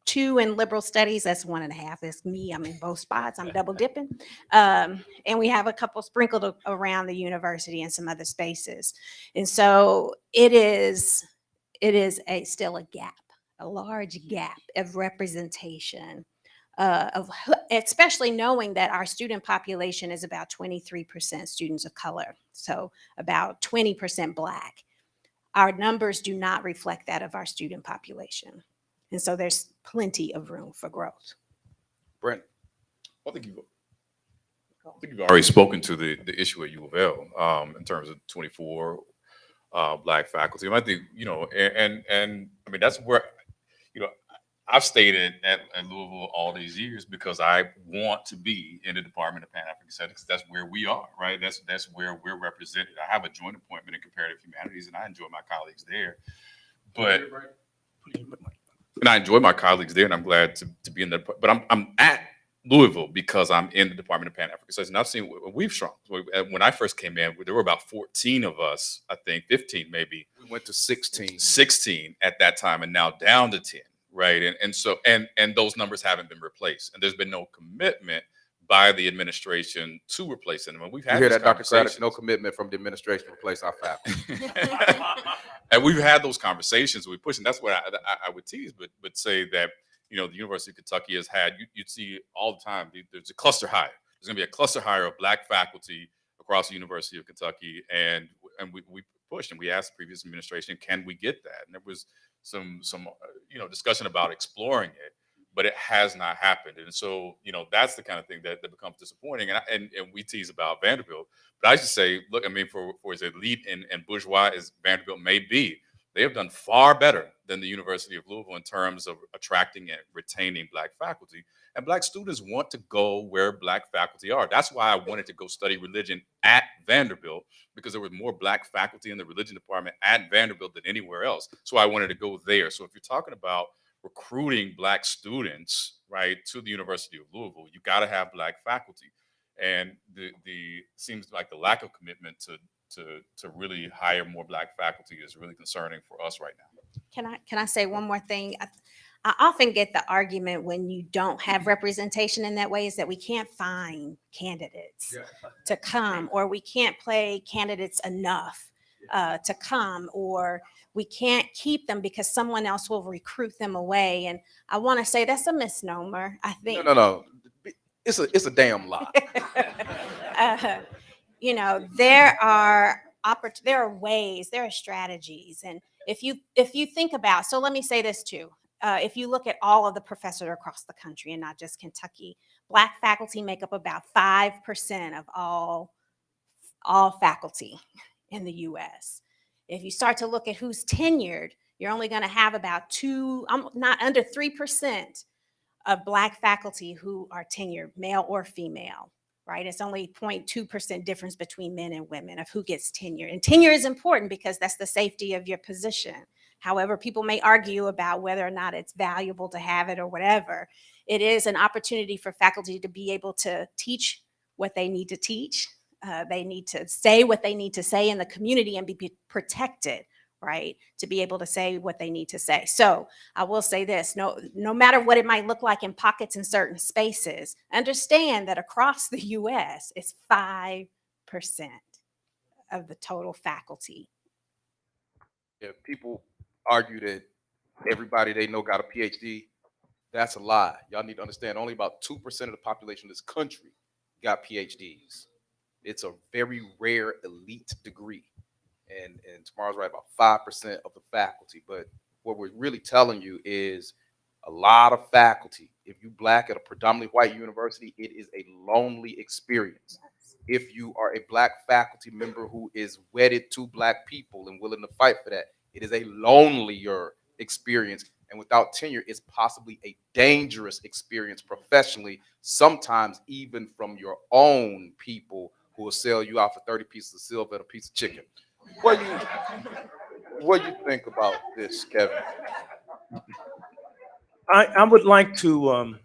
2 in liberal studies. That's 1.5. That's me. I'm in both spots. I'm double dipping. And we have a couple sprinkled around the university and some other spaces. And so it is still a gap, a large gap of representation. Especially knowing that our student population is about 23% students of color, so about 20% Black. Our numbers do not reflect that of our student population. And so there's plenty of room for growth. Brent. I think you've already spoken to the issue at U of L in terms of 24 Black faculty. And I think, and I mean, that's where, I've stayed at Louisville all these years because I want to be in the Department of Pan-African Studies. That's where we are, right? That's where we're represented. I have a joint appointment in comparative humanities, and I enjoy my colleagues there. And I enjoy my colleagues there, and I'm glad to be in there. But I'm at Louisville because I'm in the Department of Pan-African Studies, and I've seen we've shrunk. When I first came in, there were about 14 of us, I think 15 maybe. We went to 16. 16 at that time, and now down to 10. Right. And so those numbers haven't been replaced. And there's been no commitment by the administration to replace them. And we've had you hear that, Dr. Craddock? No commitment from the administration to replace our faculty. And we've had those conversations. We push, and that's what I would tease, but say that, the University of Kentucky has had, you'd see all the time, there's a cluster hire. There's going to be a cluster hire of Black faculty across the University of Kentucky. And we pushed and we asked the previous administration, can we get that? And there was some discussion about exploring it, but it has not happened. And so, that's the kind of thing that becomes disappointing. And we tease about Vanderbilt, but I should say, look, I mean, for as elite and bourgeois as Vanderbilt may be, they have done far better than the University of Louisville in terms of attracting and retaining Black faculty. And Black students want to go where Black faculty are. That's why I wanted to go study religion at Vanderbilt, because there was more Black faculty in the religion department at Vanderbilt than anywhere else. So I wanted to go there. So if you're talking about recruiting Black students, right, to the University of Louisville, you got to have Black faculty. And the seems like the lack of commitment to really hire more Black faculty is really concerning for us right now. Can I say one more thing? I often get the argument when you don't have representation in that way is that we can't find candidates to come, or we can't play candidates enough to come, or we can't keep them because someone else will recruit them away. And I want to say that's a misnomer. I think No. It's a damn lie. There are ways, there are strategies, and if you think about, so let me say this too. If you look at all of the professors across the country and not just Kentucky, Black faculty make up about 5% of all faculty in the U.S. If you start to look at who's tenured, you're only going to have about not under 3% of Black faculty who are tenured, male or female, right? It's only 0.2% difference between men and women of who gets tenure. And tenure is important because that's the safety of your position. However, people may argue about whether or not it's valuable to have it or whatever. It is an opportunity for faculty to be able to teach what they need to teach. They need to say what they need to say in the community and be protected, right? To be able to say what they need to say. So I will say this, no matter what it might look like in pockets in certain spaces, understand that across the US, it's 5% of the total faculty. Yeah, people argue that everybody they know got a PhD. That's a lie. Y'all need to understand only about 2% of the population of this country got PhDs. It's a very rare elite degree. And Tomarra's right, about 5% of the faculty. But what we're really telling you is a lot of faculty, if you Black at a predominantly white university, it is a lonely experience. If you are a Black faculty member who is wedded to Black people and willing to fight for that, it is a lonelier experience. And without tenure, it's possibly a dangerous experience professionally, sometimes even from your own people who will sell you out for 30 pieces of silver and a piece of chicken. What do you think about this, Kevin? I would like to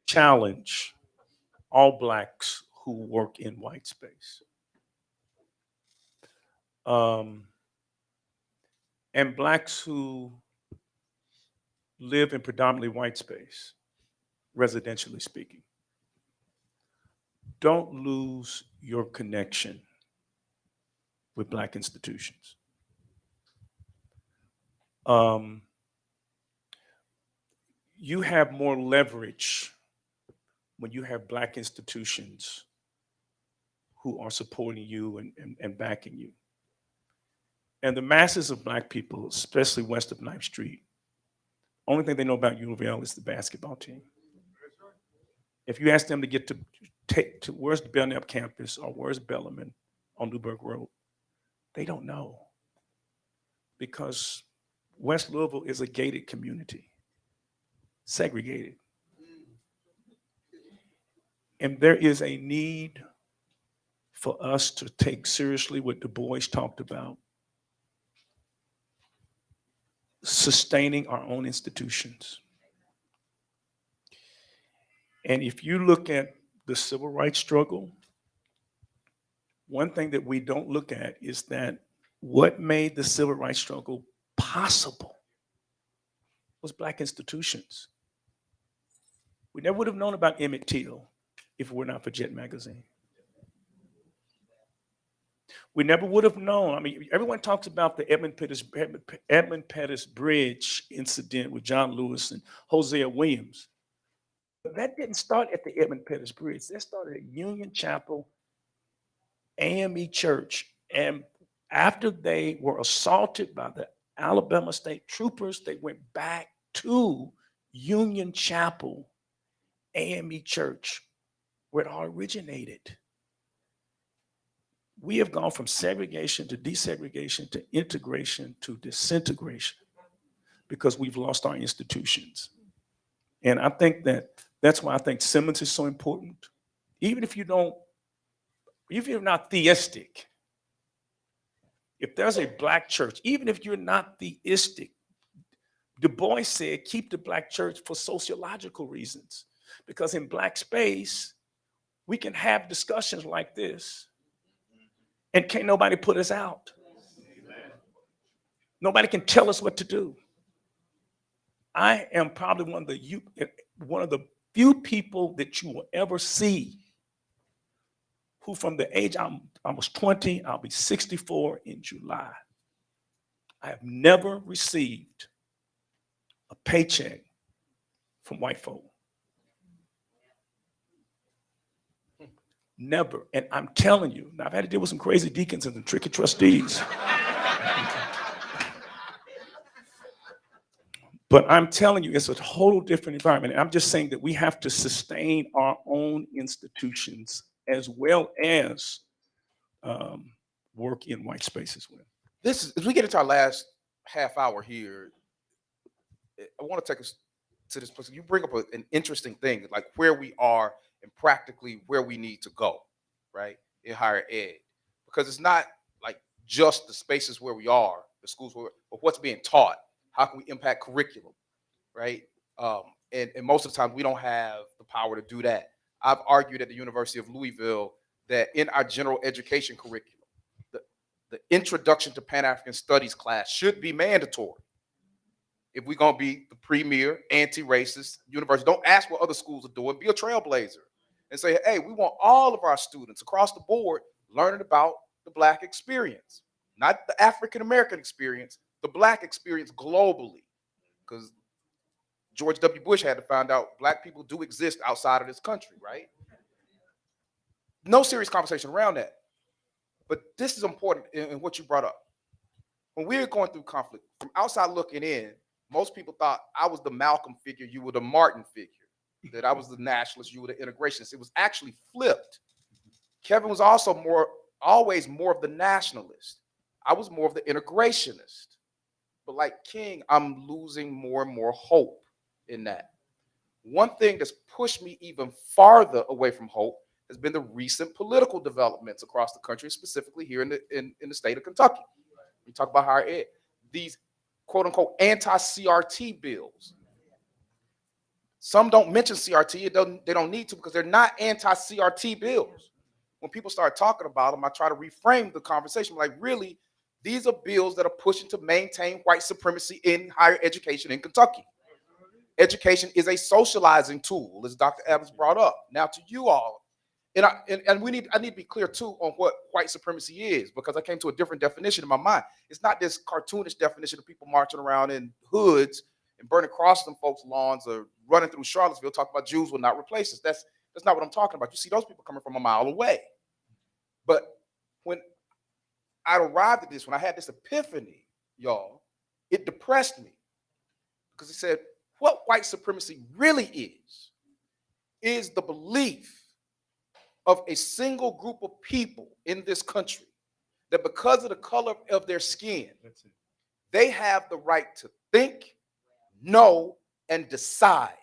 challenge all blacks who work in white space, um, and blacks who live in predominantly white space, residentially speaking. Don't lose your connection with black institutions. Um, you have more leverage when you have black institutions who are supporting you and backing you. And the masses of black people, especially west of 9th Street, only thing they know about U of L is the basketball team. If you ask them to get to take to where's the Belknap campus or where's Bellarmine on Newburgh Road, they don't know because West Louisville is a gated community, segregated. And there is a need for us to take seriously what Du Bois talked about, sustaining our own institutions. And if you look at the civil rights struggle, one thing that we don't look at is that what made the civil rights struggle possible was black institutions. We never would have known about Emmett Till if it were not for Jet Magazine. We never would have known. I mean, everyone talks about the Edmund Pettus Bridge incident with John Lewis and Hosea Williams. But that didn't start at the Edmund Pettus Bridge. That started at Union Chapel AME Church. And after they were assaulted by the Alabama State Troopers, they went back to Union Chapel AME Church, where it all originated. We have gone from segregation to desegregation to integration to disintegration because we've lost our institutions. And I think that's why I think Simmons is so important. Even if you're not theistic, if there's a black church, even if you're not theistic, Du Bois said, keep the black church for sociological reasons. Because in black space, we can have discussions like this and can't nobody put us out. Nobody can tell us what to do. I am probably one of the few people that you will ever see who from the age I was 20, I'll be 64 in July. I have never received a paycheck from white folk. Never. And I'm telling you, now I've had to deal with some crazy deacons and some tricky trustees. But I'm telling you, it's a total different environment. And I'm just saying that we have to sustain our own institutions as well as work in white spaces with. This is, as we get into our last half hour here, I want to take us to this place. You bring up an interesting thing, like where we are and practically where we need to go, right, in higher ed, because it's not like just the spaces where we are, the schools, but what's being taught. How can we impact curriculum, right? And most of the time we don't have the power to do that. I've argued at the University of Louisville that in our general education curriculum, the introduction to Pan-African Studies class should be mandatory. If we're gonna be the premier anti-racist university, don't ask what other schools are doing, be a trailblazer and say, hey, we want all of our students across the board learning about the Black experience, not the African-American experience, the Black experience globally. Because George W. Bush had to find out Black people do exist outside of this country, right? No serious conversation around that. But this is important in what you brought up. When we were going through conflict, from outside looking in, most people thought I was the Malcolm figure, you were the Martin figure, that I was the nationalist, you were the integrationist. It was actually flipped. Kevin was also always more of the nationalist. I was more of the integrationist. But like King, I'm losing more and more hope in that. One thing that's pushed me even farther away from hope has been the recent political developments across the country, specifically here in the state of Kentucky. We talk about higher ed. These quote unquote anti-CRT bills. Some don't mention CRT. They don't need to because they're not anti-CRT bills. When people start talking about them, I try to reframe the conversation. Like, really, these are bills that are pushing to maintain white supremacy in higher education in Kentucky. Education is a socializing tool, as Dr. Adems brought up. Now, to you all, and I need to be clear too on what white supremacy is, because I came to a different definition in my mind. It's not this cartoonish definition of people marching around in hoods and burning crosses on folks' lawns or running through Charlottesville talking about Jews will not replace us. That's not what I'm talking about. You see those people coming from a mile away. But when I arrived at this, when I had this epiphany, y'all, it depressed me, because it said what white supremacy really is the belief of a single group of people in this country that because of the color of their skin, they have the right to think, know, and decide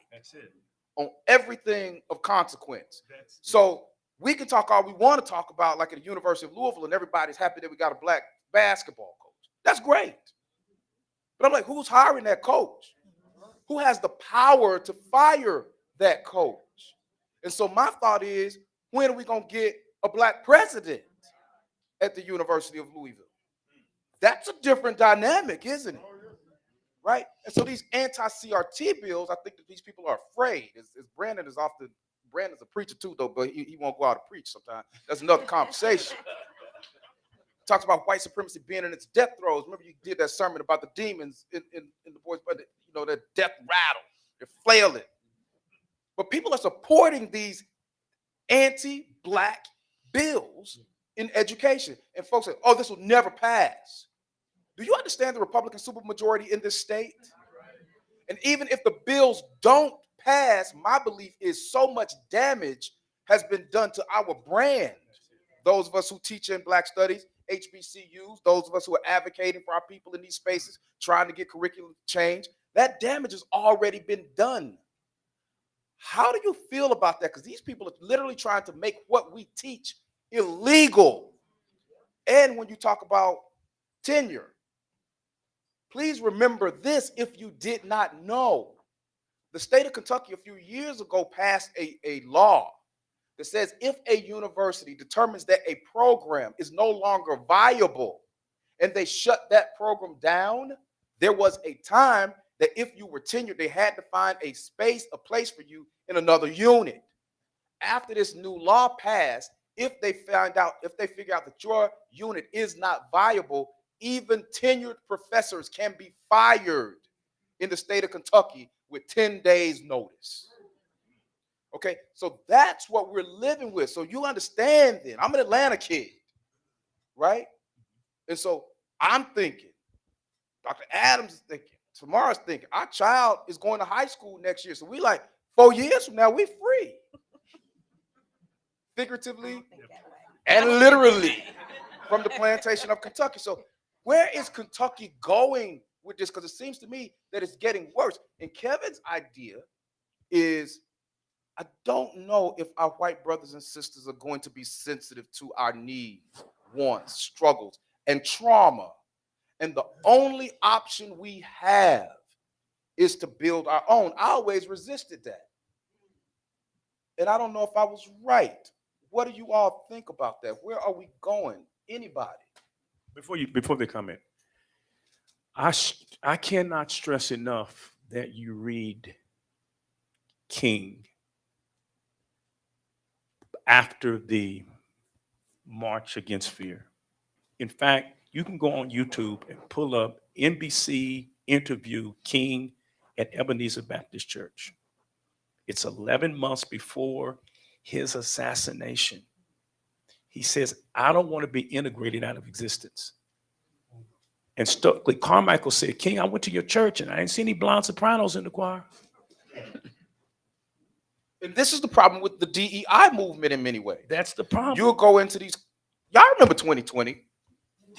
on everything of consequence. So we can talk all we want to talk about, like at the University of Louisville, and everybody's happy that we got a black basketball coach. That's great. But I'm like, who's hiring that coach? Who has the power to fire that coach? And so my thought is, when are we going to get a black president at the University of Louisville? That's a different dynamic, isn't it? Right? And so these anti-CRT bills, I think that these people are afraid. As Brandon is Brandon's a preacher too, though, but he won't go out and preach sometimes. That's another conversation. Talks about white supremacy being in its death throes. Remember, you did that sermon about the demons in the boys, but their death rattle, they're flailing. But people are supporting these anti-black bills in education. And folks say, oh, this will never pass. Do you understand the Republican supermajority in this state? And even if the bills don't pass, my belief is so much damage has been done to our brand. Those of us who teach in Black Studies, HBCUs, those of us who are advocating for our people in these spaces, trying to get curriculum change, that damage has already been done. How do you feel about that? Because these people are literally trying to make what we teach illegal. And when you talk about tenure, please remember this if you did not know. The state of Kentucky a few years ago passed a law that says if a university determines that a program is no longer viable and they shut that program down, there was a time that if you were tenured, they had to find a place for you in another unit. After this new law passed, if they figure out that your unit is not viable, even tenured professors can be fired in the state of Kentucky with 10 days notice. Okay, so that's what we're living with. So you understand then, I'm an Atlanta kid, right? And so I'm thinking, Dr. Adems is thinking, Tomarra's thinking, our child is going to high school next year. So we like 4 years from now, we're free. Figuratively and literally from the plantation of Kentucky. So where is Kentucky going with this? Because it seems to me that it's getting worse. And Kevin's idea is, I don't know if our white brothers and sisters are going to be sensitive to our needs, wants, struggles, and trauma. And the only option we have is to build our own. I always resisted that. And I don't know if I was right. What do you all think about that? Where are we going? Anybody? Before they comment, I cannot stress enough that you read King after the March Against Fear. In fact, you can go on YouTube and pull up NBC interview King at Ebenezer Baptist Church. It's 11 months before his assassination. He says, I don't want to be integrated out of existence. And Stokely Carmichael said, King, I went to your church and I didn't see any blonde sopranos in the choir. And this is the problem with the DEI movement in many ways. That's the problem. You'll go into these, y'all remember 2020,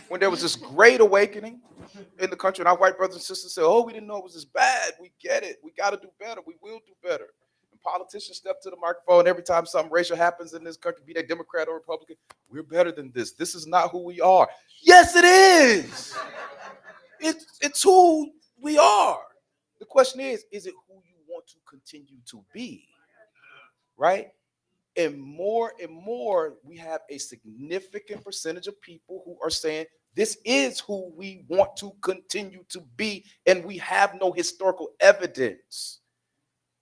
when there was this great awakening in the country, and our white brothers and sisters said, oh, we didn't know it was this bad. We get it. We got to do better. We will do better. And politicians step to the microphone every time something racial happens in this country, be they Democrat or Republican, we're better than this. This is not who we are. Yes, it is. It's who We are. The question is it who you want to continue to be? Right? And more, we have a significant percentage of people who are saying this is who we want to continue to be, and we have no historical evidence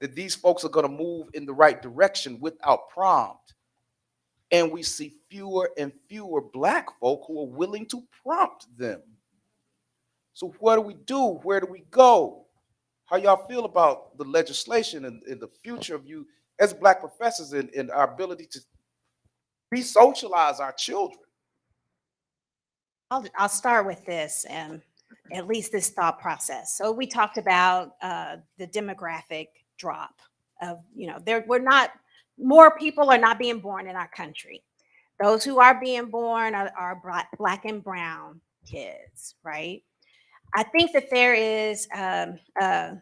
that these folks are going to move in the right direction without prompt. And we see fewer and fewer Black folk who are willing to prompt them. So what do we do? Where do we go? How y'all feel about the legislation and the future of you as Black professors and our ability to re-socialize our children? I'll start with this, at least this thought process. So we talked about the demographic drop of, we're not, more people are not being born in our country. Those who are being born are black and brown kids, right? I think that there is a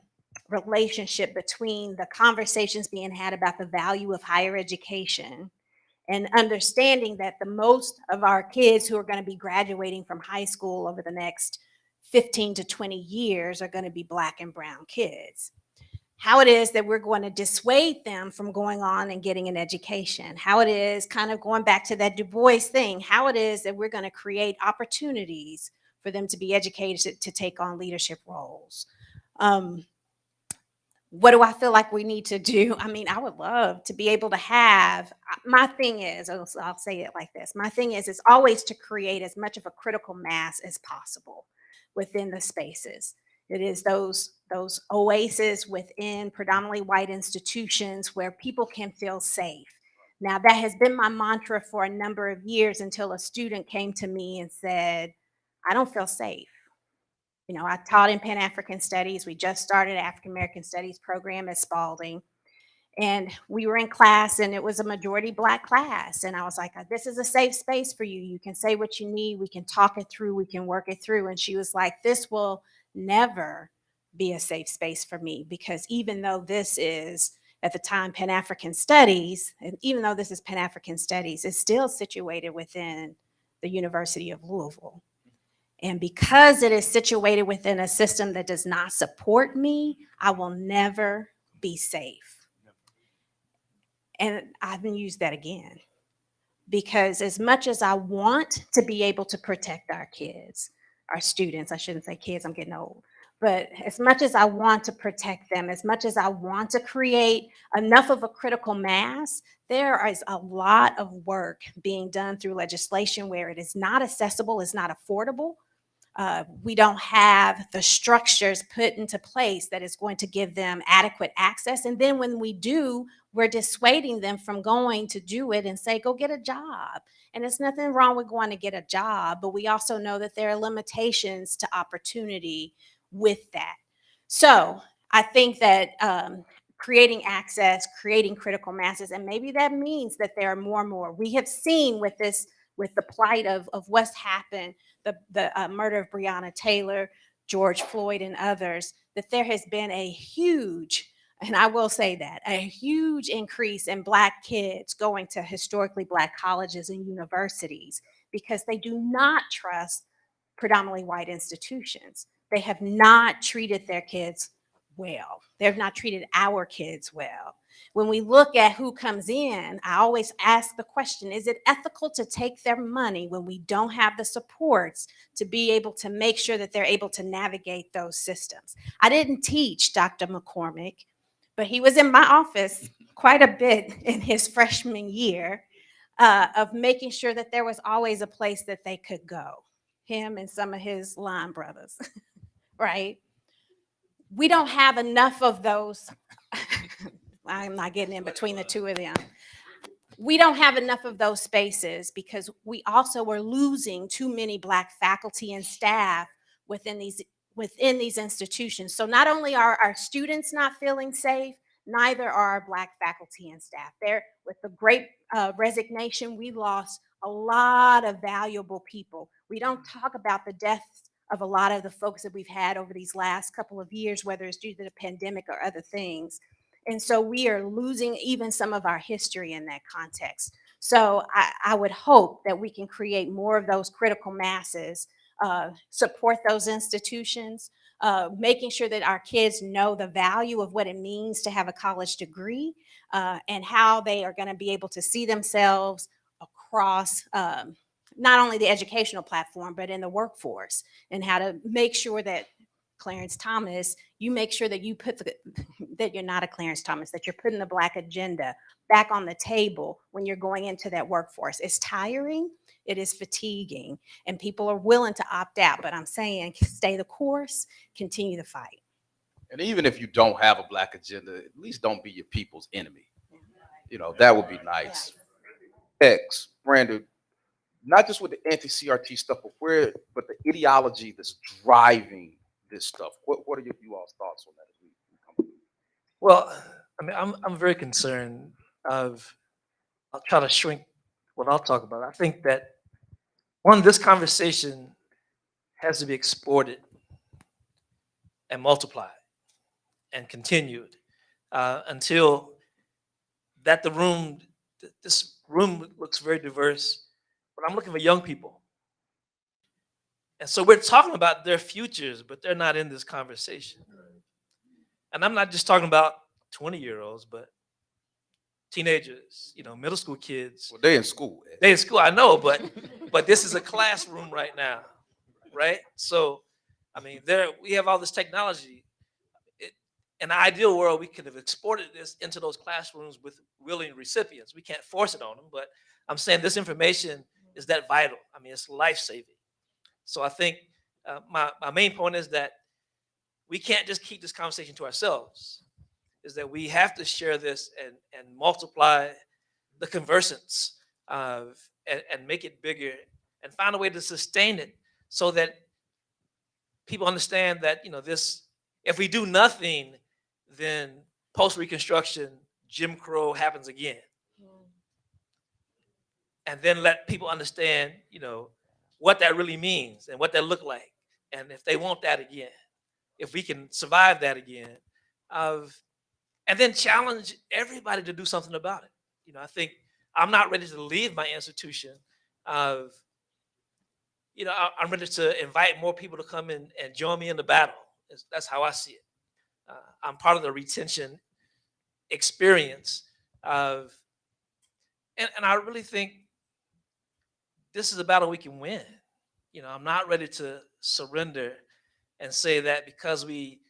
relationship between the conversations being had about the value of higher education and understanding that the most of our kids who are going to be graduating from high school over the next 15 to 20 years are going to be Black and brown kids. How it is that we're going to dissuade them from going on and getting an education. How it is, kind of going back to that Du Bois thing, how it is that we're going to create opportunities for them to be educated to take on leadership roles. What do I feel like we need to do? I mean, I would love to be able to have, my thing is, I'll say it like this. My thing is always to create as much of a critical mass as possible within the spaces. It is those oases within predominantly white institutions where people can feel safe. Now, that has been my mantra for a number of years until a student came to me and said, I don't feel safe. I taught in Pan-African Studies. We just started African American Studies program at Spalding. And we were in class and it was a majority Black class. And I was like, this is a safe space for you. You can say what you need. We can talk it through. We can work it through. And she was like, this will never be a safe space for me, because even though this is at the time Pan-African Studies, and even though this is Pan-African Studies, it's still situated within the University of Louisville. And because it is situated within a system that does not support me, I will never be safe. And I haven't used that again, because as much as I want to be able to protect our kids, our students, I shouldn't say kids, I'm getting old, but as much as I want to protect them, as much as I want to create enough of a critical mass, there is a lot of work being done through legislation where it is not accessible, it's not affordable. We don't have the structures put into place that is going to give them adequate access. And then when we do, we're dissuading them from going to do it and say, go get a job. And there's nothing wrong with going to get a job, but we also know that there are limitations to opportunity with that. So I think that creating access, creating critical masses, and maybe that means that there are more and more. We have seen with this, with the plight of what's happened, the murder of Breonna Taylor, George Floyd, and others, that there has been a huge, and I will say that, a huge increase in Black kids going to historically Black colleges and universities because they do not trust predominantly white institutions. They have not treated their kids well. They have not treated our kids well. When we look at who comes in, I always ask the question, is it ethical to take their money when we don't have the supports to be able to make sure that they're able to navigate those systems? I didn't teach Dr. McCormack, but he was in my office quite a bit in his freshman year of making sure that there was always a place that they could go, him and some of his line brothers, right? We don't have enough of those. I'm not getting in between the two of them. We don't have enough of those spaces because we also are losing too many Black faculty and staff within these institutions. So not only are our students not feeling safe, neither are our Black faculty and staff. There, with the great resignation, we lost a lot of valuable people. We don't talk about the deaths of a lot of the folks that we've had over these last couple of years, whether it's due to the pandemic or other things. And so we are losing even some of our history in that context. So I would hope that we can create more of those critical masses support those institutions, making sure that our kids know the value of what it means to have a college degree, and how they are going to be able to see themselves across not only the educational platform, but in the workforce, and how to make sure that Clarence Thomas, you make sure that you put that you're not a Clarence Thomas, that you're putting the Black agenda back on the table when you're going into that workforce. It's tiring, it is fatiguing, and people are willing to opt out. But I'm saying stay the course, continue the fight. And even if you don't have a Black agenda, at least don't be your people's enemy. You know, that would be nice. X, Brandon, not just with the anti-CRT stuff, but the ideology that's driving this stuff. What are you all's thoughts on that? As we come Well, I mean, I'm very concerned of. I'll try to shrink what I'll talk about. I think that one, this conversation has to be exported and multiplied and continued until that this room looks very diverse, but I'm looking for young people. And so we're talking about their futures, but they're not in this conversation. And I'm not just talking about 20-year-olds, but teenagers, middle school kids. Well, they in school. They in school, I know, but this is a classroom right now, right? So, I mean, we have all this technology. In an ideal world, we could have exported this into those classrooms with willing recipients. We can't force it on them, but I'm saying this information is that vital. I mean, it's life-saving. So I think my main point is that we can't just keep this conversation to ourselves, is that we have to share this and multiply the conversance and make it bigger and find a way to sustain it so that people understand that, if we do nothing, then post-Reconstruction, Jim Crow happens again. And then let people understand, what that really means and what that looked like. And if they want that again, if we can survive that again, and then challenge everybody to do something about it. I think I'm not ready to leave my institution. I'm ready to invite more people to come in and join me in the battle. That's how I see it. I'm part of the retention experience and I really think this is a battle we can win. I'm not ready to surrender and say that because we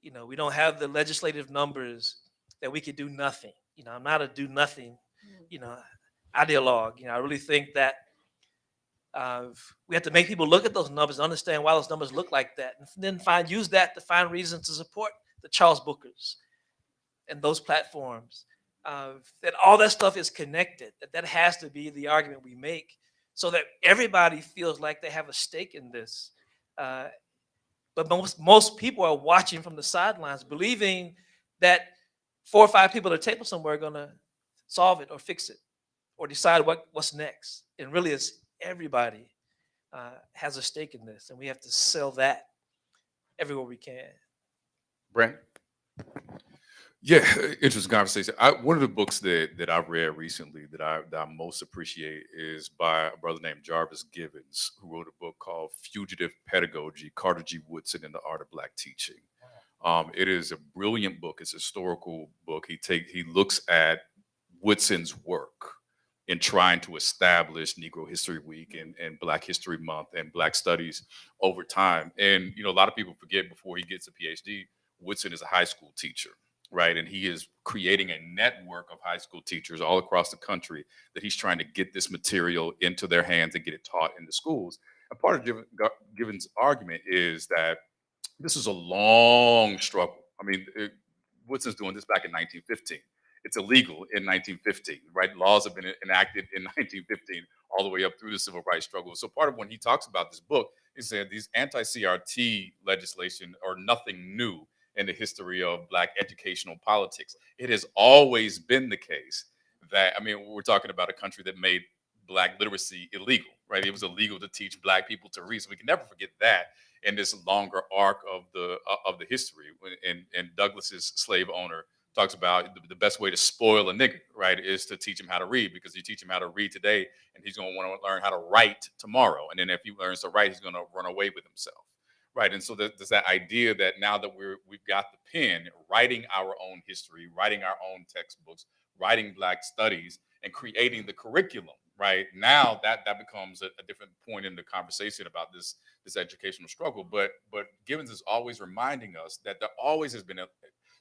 don't have the legislative numbers that we could do nothing. I'm not a do nothing, ideologue. I really think that we have to make people look at those numbers and understand why those numbers look like that, and then use that to find reasons to support the Charles Bookers and those platforms. That all that stuff is connected. That has to be the argument we make, so that everybody feels like they have a stake in this. But most people are watching from the sidelines, believing that 4 or 5 people at a table somewhere are going to solve it or fix it or decide what's next. And really, it's everybody has a stake in this, and we have to sell that everywhere we can. Brandon? Yeah, interesting conversation. One of the books that I've read recently that I most appreciate is by a brother named Jarvis Givens, who wrote a book called Fugitive Pedagogy, Carter G. Woodson and the Art of Black Teaching. It is a brilliant book. It's a historical book. He looks at Woodson's work in trying to establish Negro History Week and Black History Month and Black Studies over time. And, a lot of people forget before he gets a PhD, Woodson is a high school teacher. Right. And he is creating a network of high school teachers all across the country that he's trying to get this material into their hands and get it taught in the schools. And part of Givens' argument is that this is a long struggle. I mean, Woodson's doing this back in 1915. It's illegal in 1915, right? Laws have been enacted in 1915 all the way up through the civil rights struggle. So part of when he talks about this book is that these anti-CRT legislation are nothing new in the history of Black educational politics. It has always been the case that, we're talking about a country that made Black literacy illegal, right? It was illegal to teach Black people to read. So we can never forget that in this longer arc of the history. And Douglas's slave owner talks about the best way to spoil a nigger, right, is to teach him how to read, because you teach him how to read today and he's going to want to learn how to write tomorrow. And then if he learns to write, he's going to run away with himself. Right. And so there's that idea that now that we've got the pen, writing our own history, writing our own textbooks, writing Black studies, and creating the curriculum. Right now, that becomes a different point in the conversation about this educational struggle. But Givens is always reminding us that there always has been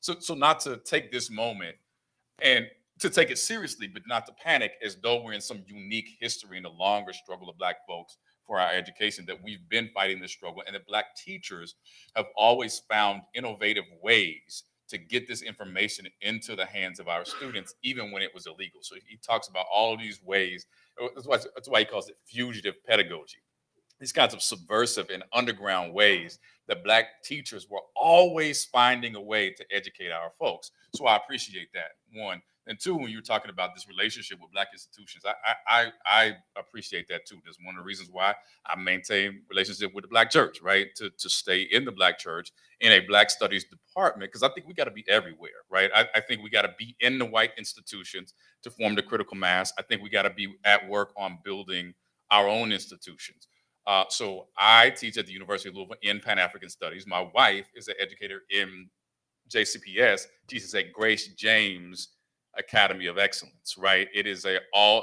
so not to take this moment and to take it seriously, but not to panic as though we're in some unique history in the longer struggle of Black folks for our education, that we've been fighting this struggle, and that Black teachers have always found innovative ways to get this information into the hands of our students, even when it was illegal. So he talks about all of these ways. That's why he calls it fugitive pedagogy. These kinds of subversive and underground ways that Black teachers were always finding a way to educate our folks. So I appreciate that, one. And two, when you're talking about this relationship with Black institutions, I appreciate that too. That's one of the reasons why I maintain relationship with the Black church, right? To stay in the Black church in a Black studies department, because I think we got to be everywhere, right? I think we got to be in the white institutions to form the critical mass. I think we got to be at work on building our own institutions. So I teach at the University of Louisville in Pan-African Studies. My wife is an educator in JCPS, teaches at Grace James Academy of Excellence, right? It is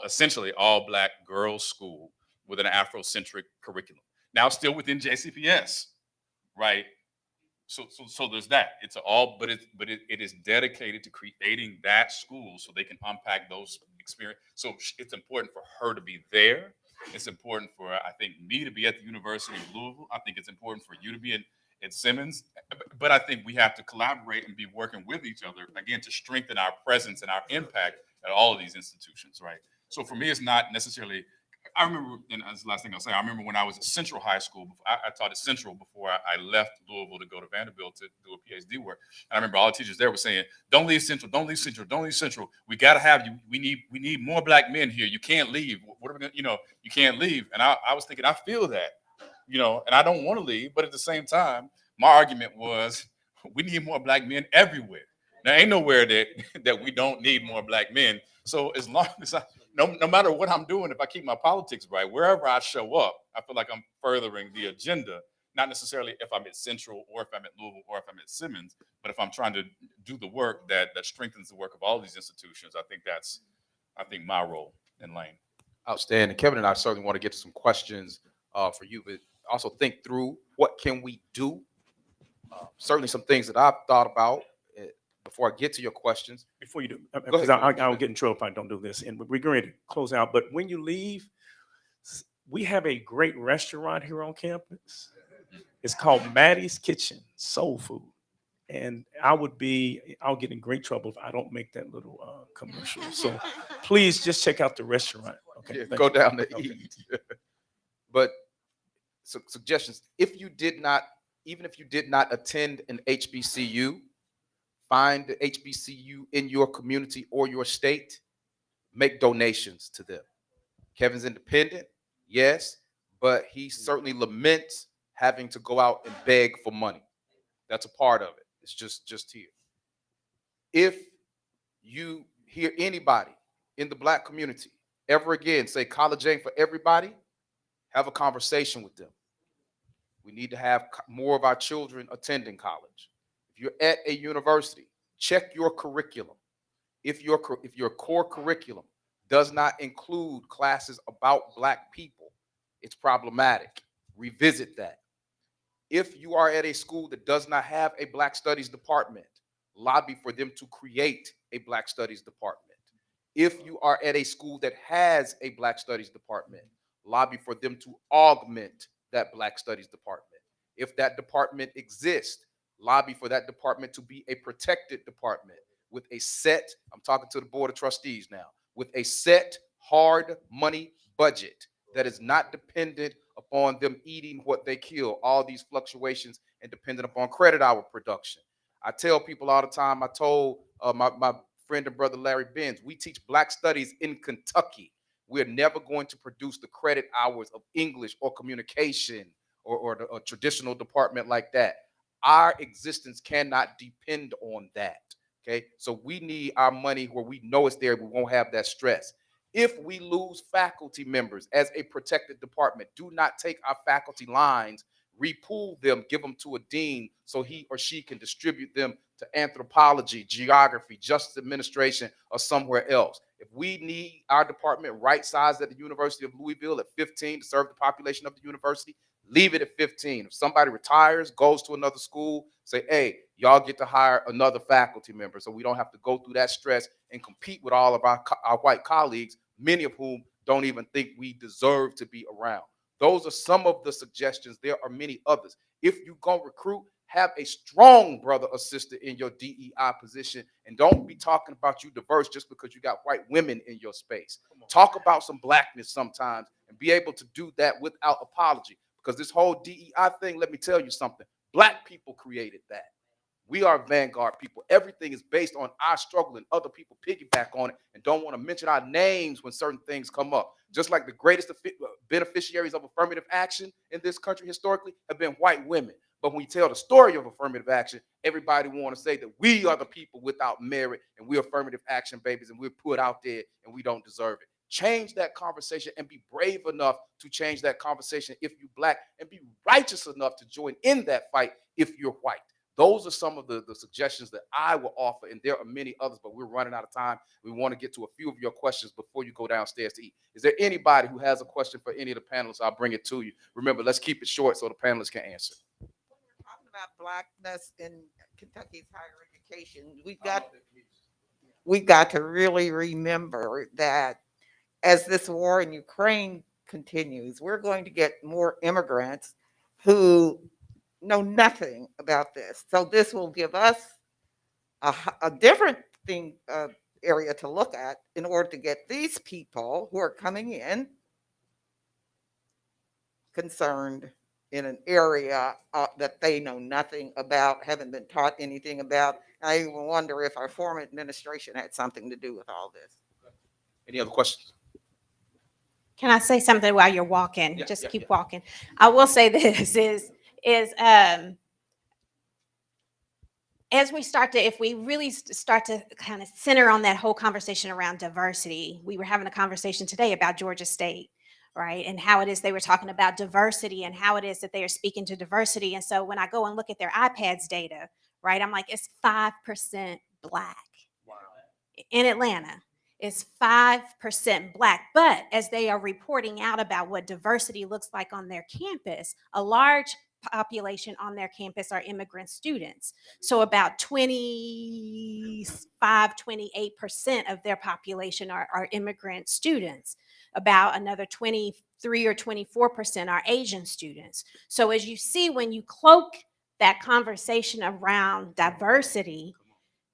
essentially all Black girls' school with an Afrocentric curriculum. Now still within JCPS, right? So there's that. It is dedicated to creating that school so they can unpack those experiences. So it's important for her to be there. It's important for, I think, me to be at the University of Louisville. I think it's important for you to be at Simmons. But I think we have to collaborate and be working with each other, again, to strengthen our presence and our impact at all of these institutions, right? So for me, it's not necessarily, I remember, and that's the last thing I'll say, I remember when I was at Central High School, I taught at Central before I left Louisville to go to Vanderbilt to do a PhD work. And I remember all the teachers there were saying, don't leave Central, don't leave Central, don't leave Central. We got to have you. We need more Black men here. You can't leave. What are we gonna, you can't leave. And I was thinking, I feel that, and I don't want to leave. But at the same time, my argument was, we need more Black men everywhere. There ain't nowhere that we don't need more Black men. So as long as no matter what I'm doing, if I keep my politics right, wherever I show up, I feel like I'm furthering the agenda, not necessarily if I'm at Central or if I'm at Louisville or if I'm at Simmons, but if I'm trying to do the work that strengthens the work of all these institutions, I think my role in lane. Outstanding. Kevin and I certainly want to get to some questions for you, but also think through what can we do. Certainly some things that I've thought about before I get to your questions. Before you do, Go because ahead. I'll get in trouble if I don't do this. And we're going to close out. But when you leave, we have a great restaurant here on campus. It's called Maddie's Kitchen, soul food. And I'll get in great trouble if I don't make that little commercial. So please just check out the restaurant. Okay, Yeah, go down to eat. But suggestions, even if you did not attend an HBCU, find the HBCU in your community or your state, make donations to them. Kevin's independent, yes, but he certainly laments having to go out and beg for money. That's a part of it. It's just here. If you hear anybody in the Black community ever again say college ain't for everybody, have a conversation with them. We need to have more of our children attending college. If you're at a university, check your curriculum. If your core curriculum does not include classes about Black people, it's problematic. Revisit that. If you are at a school that does not have a Black Studies department, lobby for them to create a Black Studies department. If you are at a school that has a Black Studies department, lobby for them to augment that Black Studies department. If that department exists, lobby for that department to be a protected department with a set, I'm talking to the Board of Trustees now, with a set hard money budget that is not dependent upon them eating what they kill, all these fluctuations, and dependent upon credit hour production. I tell people all the time, I told my friend and brother Larry Benz, we teach Black studies in Kentucky. We're never going to produce the credit hours of English or communication or a traditional department like that. Our existence cannot depend on that. Okay, so we need our money where we know it's there. We won't have that stress. If we lose faculty members as a protected department, do not take our faculty lines, repool them, give them to a dean so he or she can distribute them to anthropology, geography, justice administration, or somewhere else. If we need our department right-sized at the University of Louisville at 15 to serve the population of the university, leave it at 15. If somebody retires, goes to another school, say, hey, y'all get to hire another faculty member so we don't have to go through that stress and compete with all of our white colleagues, many of whom don't even think we deserve to be around. Those are some of the suggestions. There are many others. If you go recruit, have a strong brother or sister in your DEI position, and don't be talking about you diverse just because you got white women in your space. Talk about some blackness sometimes and be able to do that without apology. Because this whole DEI thing, let me tell you something. Black people created that. We are vanguard people. Everything is based on our struggle, and other people piggyback on it and don't want to mention our names when certain things come up. Just like the greatest beneficiaries of affirmative action in this country historically have been white women. But when we tell the story of affirmative action, everybody want to say that we are the people without merit and we're affirmative action babies and we're put out there and we don't deserve it. Change that conversation and be brave enough to change that conversation if you're black, and be righteous enough to join in that fight if you're white. Those are some of the suggestions that I will offer, and there are many others, but we're running out of time. We want to get to a few of your questions before you go downstairs to eat. Is there anybody who has a question for any of the panelists? I'll bring it to you. Remember, let's keep it short so the panelists can answer. Talking about blackness in Kentucky's higher education, we've got to really remember that as this war in Ukraine continues, we're going to get more immigrants who know nothing about this. So this will give us a different thing area to look at in order to get these people who are coming in concerned in an area that they know nothing about, haven't been taught anything about. I even wonder if our former administration had something to do with all this. Any other questions? Can I say something while you're walking? Yeah, Just yeah, keep yeah. walking. I will say this is as we start to, if we really start to kind of center on that whole conversation around diversity, we were having a conversation today about Georgia State, right? And how it is they were talking about diversity and how it is that they are speaking to diversity. And so when I go and look at their iPads data, right, I'm like, it's 5% Black. Wow. In Atlanta. It's 5% Black. But as they are reporting out about what diversity looks like on their campus, a large population on their campus are immigrant students. So about 28% of their population are immigrant students. About another 23 or 24% are Asian students. So as you see, when you cloak that conversation around diversity,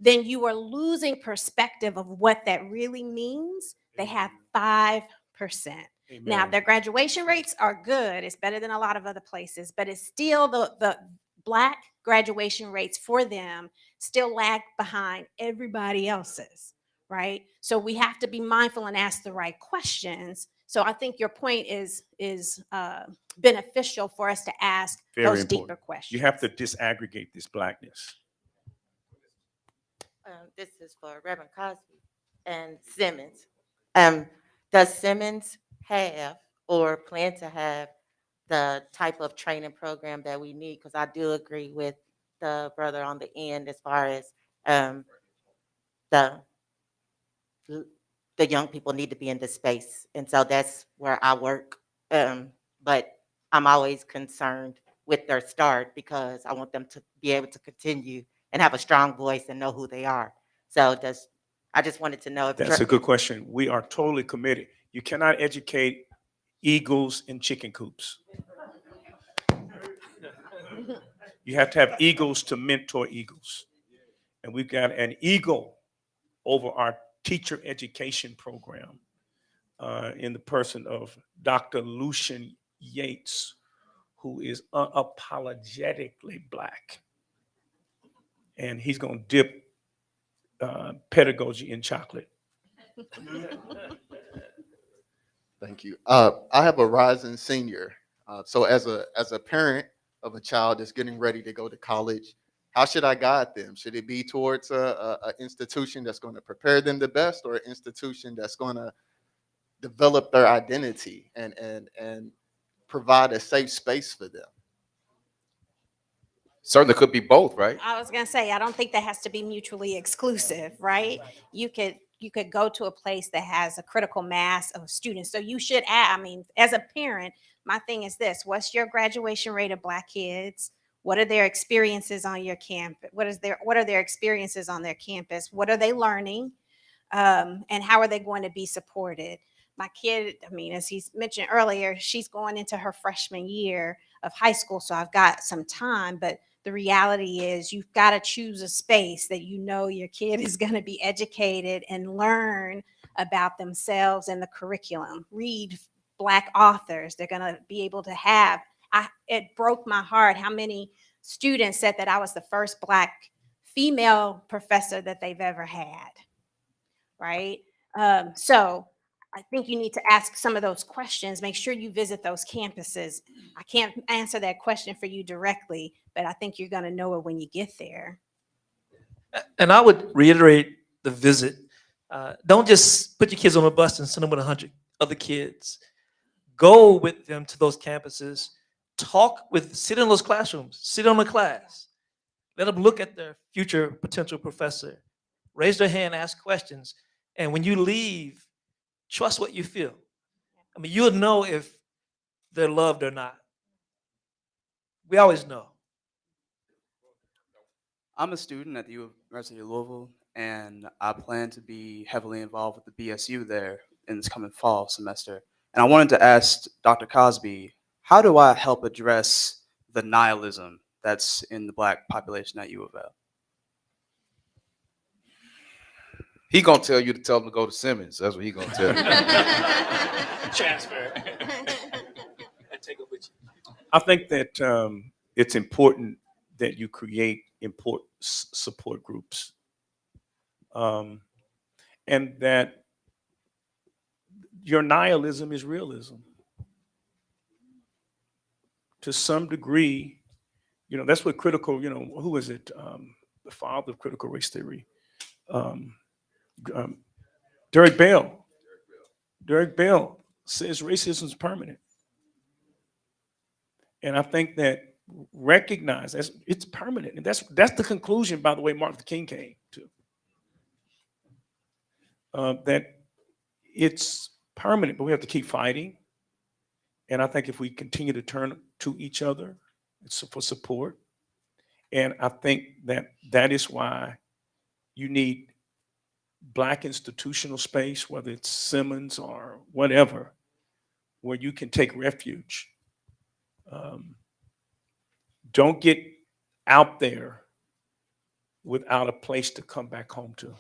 then you are losing perspective of what that really means. They have 5%. Now, Amen. their graduation rates are good. It's better than a lot of other places, but it's still the Black graduation rates for them still lag behind everybody else's, right? So we have to be mindful and ask the right questions. So I think your point is beneficial for us to ask Very those important. deeper questions. You have to disaggregate this blackness. This is for Reverend Cosby and Simmons. Does Simmons have or plan to have the type of training program that we need? Because I do agree with the brother on the end as far as the young people need to be in this space. And so that's where I work. But I'm always concerned with their start because I want them to be able to continue and have a strong voice and know who they are. So I just wanted to know if That's a good question. We are totally committed. You cannot educate eagles in chicken coops. You have to have eagles to mentor eagles. And we've got an eagle over our teacher education program in the person of Dr. Lucian Yates, who is unapologetically Black. And he's going to dip pedagogy in chocolate. Thank you. I have a rising senior. So as a parent of a child that's getting ready to go to college, How should I guide them? Should it be towards a institution that's going to prepare them the best, or an institution that's going to develop their identity and provide a safe space for them? Certainly could be both, right? I was gonna say, I don't think that has to be mutually exclusive, right? You could go to a place that has a critical mass of students. So you should add, I mean, as a parent, my thing is this: what's your graduation rate of Black kids? What are their experiences on your campus? What are their experiences on their campus? What are they learning? And how are they going to be supported? My kid, I mean, as he's mentioned earlier, she's going into her freshman year of high school, so I've got some time. But the reality is, you've got to choose a space that you know your kid is going to be educated and learn about themselves and the curriculum. Read Black authors. They're going to be able to have. It broke my heart how many students said that I was the first Black female professor that they've ever had. Right? So I think you need to ask some of those questions. Make sure you visit those campuses. I can't answer that question for you directly, but I think you're going to know it when you get there. And I would reiterate the visit. Don't just put your kids on a bus and send them with 100 other kids. Go with them to those campuses. Sit in those classrooms, sit on the class. Let them look at their future potential professor. Raise their hand, ask questions. And when you leave, trust what you feel. I mean, you'll know if they're loved or not. We always know. I'm a student at the University of Louisville, and I plan to be heavily involved with the BSU there in this coming fall semester. And I wanted to ask Dr. Cosby, how do I help address the nihilism that's in the Black population at U of L? He gonna tell you to tell him to go to Simmons. That's what he gonna tell you. Transfer. And take it with you. I think that it's important that you create support groups, and that your nihilism is realism. To some degree, that's what critical, who is it? The father of critical race theory, um, Derek Bell. Derek Bell says racism is permanent. And I think that recognize it's permanent. And that's the conclusion, by the way, Martin Luther King came to. That it's permanent, but we have to keep fighting. And I think if we continue to turn to each other for support, and I think that is why you need Black institutional space, whether it's Simmons or whatever, where you can take refuge. Don't get out there without a place to come back home to.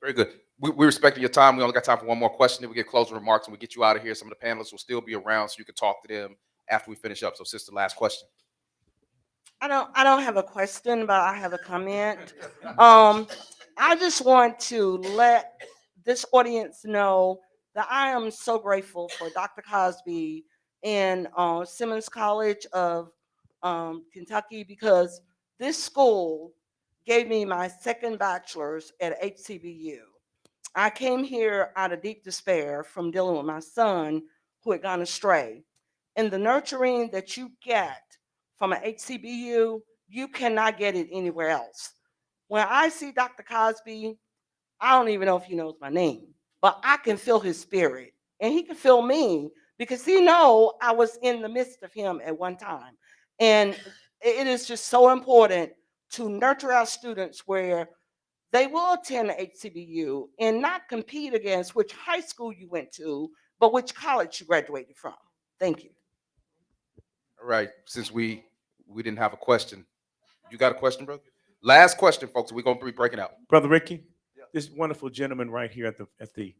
Very good. We respecting your time. We only got time for one more question. Then we get closing remarks and we get you out of here. Some of the panelists will still be around, so you can talk to them after we finish up. So, sister, last question. I don't have a question, but I have a comment. I just want to let this audience know that I am so grateful for Dr. Cosby and Simmons College of Kentucky, because this school gave me my second bachelor's at HCBU. I came here out of deep despair from dealing with my son who had gone astray. And the nurturing that you get from an HCBU, you cannot get it anywhere else. When I see Dr. Cosby, I don't even know if he knows my name, but I can feel his spirit, and he can feel me, because he know I was in the midst of him at one time. And it is just so important to nurture our students where they will attend HCBU and not compete against which high school you went to, but which college you graduated from. Thank you. All right. Since we didn't have a question, you got a question, brother? Last question, folks. We're gonna be breaking out. Brother Ricky, this wonderful gentleman right here at the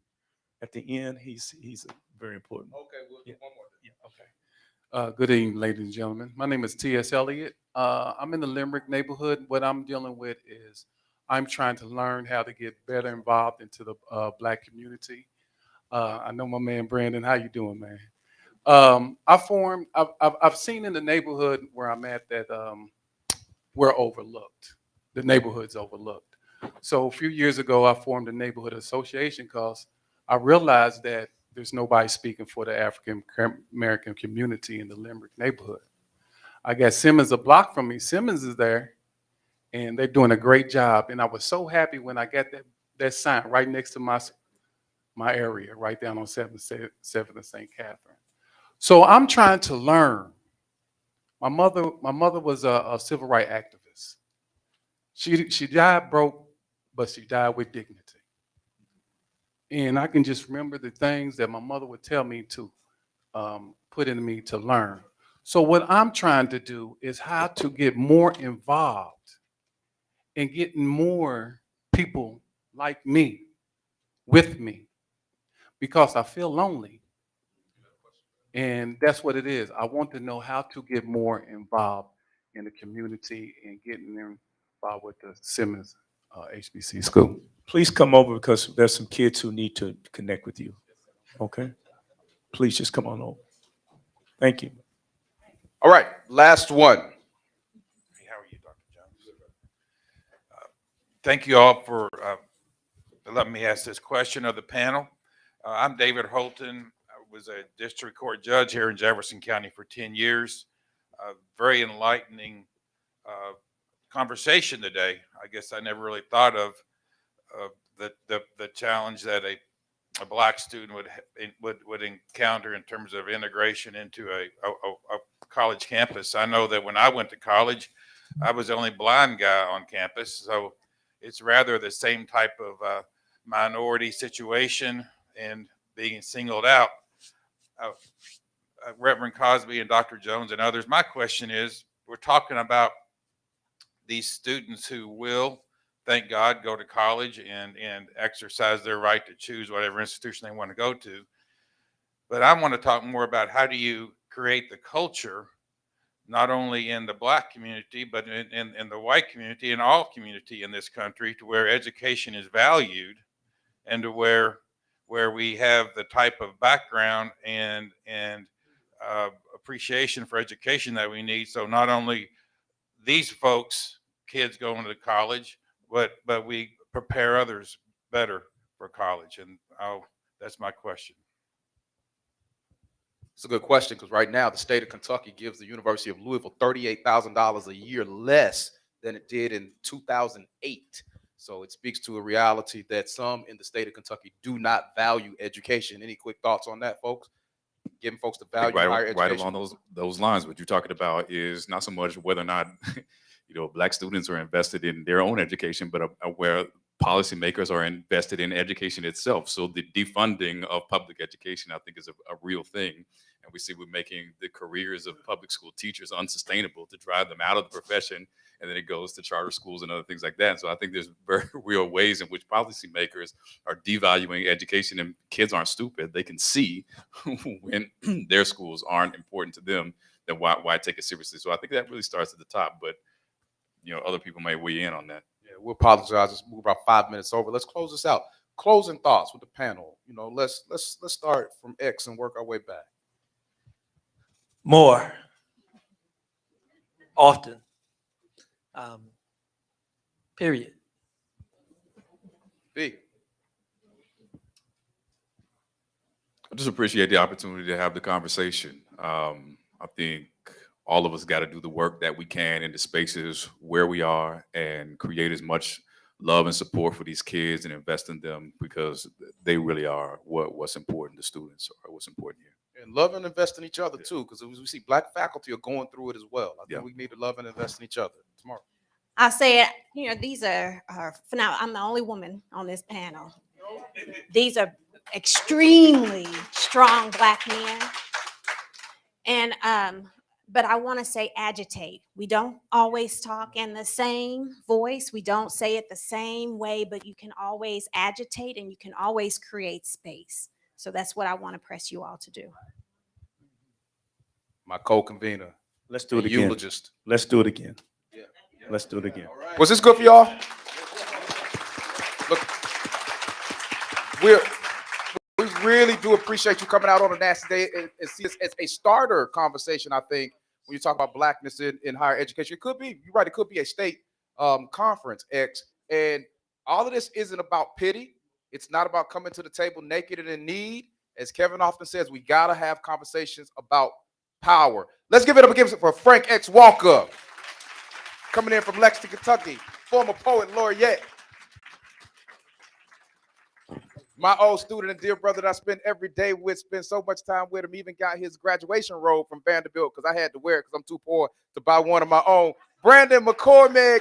end, he's very important. Okay, we'll do one more. Yeah, okay. Good evening, ladies and gentlemen. My name is T.S. Elliott. I'm in the Limerick neighborhood. What I'm dealing with is I'm trying to learn how to get better involved into the Black community. I know my man Brandon. How you doing, man? I've seen in the neighborhood where I'm at that we're overlooked. The neighborhood's overlooked. So a few years ago, I formed a neighborhood association because I realized that there's nobody speaking for the African American community in the Limerick neighborhood. I got Simmons a block from me. Simmons is there, and they're doing a great job. And I was so happy when I got that sign right next to my area, right down on 7th and St. Catherine. So I'm trying to learn. My mother was a civil rights activist. She died broke, but she died with dignity. And I can just remember the things that my mother would tell me to put in me to learn. So what I'm trying to do is how to get more involved and getting more people like me with me, because I feel lonely. And that's what it is. I want to know how to get more involved in the community and getting them involved with the Simmons HBC school. Please come over because there's some kids who need to connect with you. Okay? Please just come on over. Thank you. All right, last one. Hey, how are you, Dr. Jones? Thank you all for letting me ask this question of the panel. I'm David Holton. I was a district court judge here in Jefferson County for 10 years. Very enlightening conversation today. I guess I never really thought of the challenge that a Black student would encounter in terms of integration into a college campus. I know that when I went to college, I was the only blind guy on campus, so it's rather the same type of minority situation and being singled out. Reverend Cosby and Dr. Jones and others, my question is, we're talking about these students who will, thank God, go to college and exercise their right to choose whatever institution they want to go to. But I want to talk more about how do you create the culture, not only in the Black community, but in the white community and all community in this country, to where education is valued and to where we have the type of background and appreciation for education that we need. So not only these folks, kids going to college, but we prepare others better for college. And that's my question. It's a good question, because right now the state of Kentucky gives the University of Louisville $38,000 a year less than it did in 2008. So it speaks to a reality that some in the state of Kentucky do not value education. Any quick thoughts on that, folks? Giving folks the value of higher education. Right along those lines, what you're talking about is not so much whether or not Black students are invested in their own education, but where policymakers are invested in education itself. So the defunding of public education, I think, is a real thing. And we see we're making the careers of public school teachers unsustainable to drive them out of the profession. And then it goes to charter schools and other things like that. So I think there's very real ways in which policymakers are devaluing education, and kids aren't stupid. They can see when their schools aren't important to them, then why take it seriously? So I think that really starts at the top, but other people may weigh in on that. Yeah, we apologize. We're about 5 minutes over. Let's close this out. Closing thoughts with the panel. Let's start from X and work our way back. More. Often. Period. B. I just appreciate the opportunity to have the conversation. I think all of us got to do the work that we can in the spaces where we are and create as much love and support for these kids and invest in them, because they really are what's important to students, or what's important here. And love and invest in each other too, because we see Black faculty are going through it as well. I think we need to love and invest in each other. Tomorrow. I say, these are for now, I'm the only woman on this panel. These are extremely strong Black men. And, but I want to say agitate. We don't always talk in the same voice. We don't say it the same way, but you can always agitate and you can always create space. So that's what I want to press you all to do. My co-convener. Let's do it again. Eulogist. Let's do it again. Yeah. Let's do it again. Right. Was this good for y'all? Look, really do appreciate you coming out on a nasty day and see this as a starter conversation. I think when you talk about blackness in higher education, it could be, you're right, it could be a state conference, X. And all of this isn't about pity. It's not about coming to the table naked and in need. As Kevin often says, we gotta have conversations about power. Let's give it up again for Frank X. Walker, coming in from Lexington, Kentucky, former poet laureate. My old student and dear brother that I spend every day with, spend so much time with him, even got his graduation robe from Vanderbilt because I had to wear it because I'm too poor to buy one of my own. Brandon McCormack.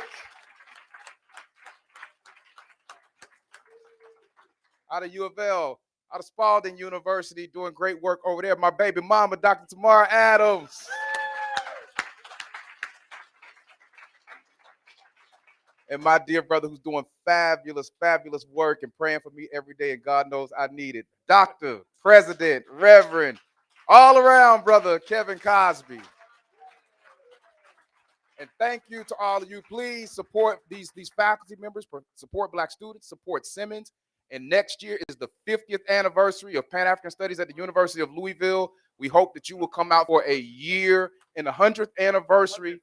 Out of U of L, out of Spalding University, doing great work over there. My baby mama, Dr. Tomarra Adems. And my dear brother who's doing fabulous, fabulous work and praying for me every day, and God knows I need it. Doctor, President, Reverend, all around brother, Kevin Cosby. And thank you to all of you. Please support these faculty members, support Black students, support Simmons. And next year is the 50th anniversary of Pan-African Studies at the University of Louisville. We hope that you will come out for a year and the 100th anniversary.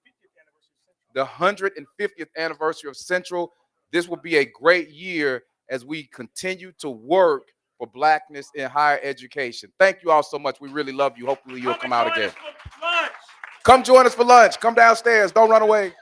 The 150th anniversary of Central. This will be a great year as we continue to work for blackness in higher education. Thank you all so much. We really love you. Hopefully you'll come out again. Come join us for lunch. Come downstairs. Don't run away.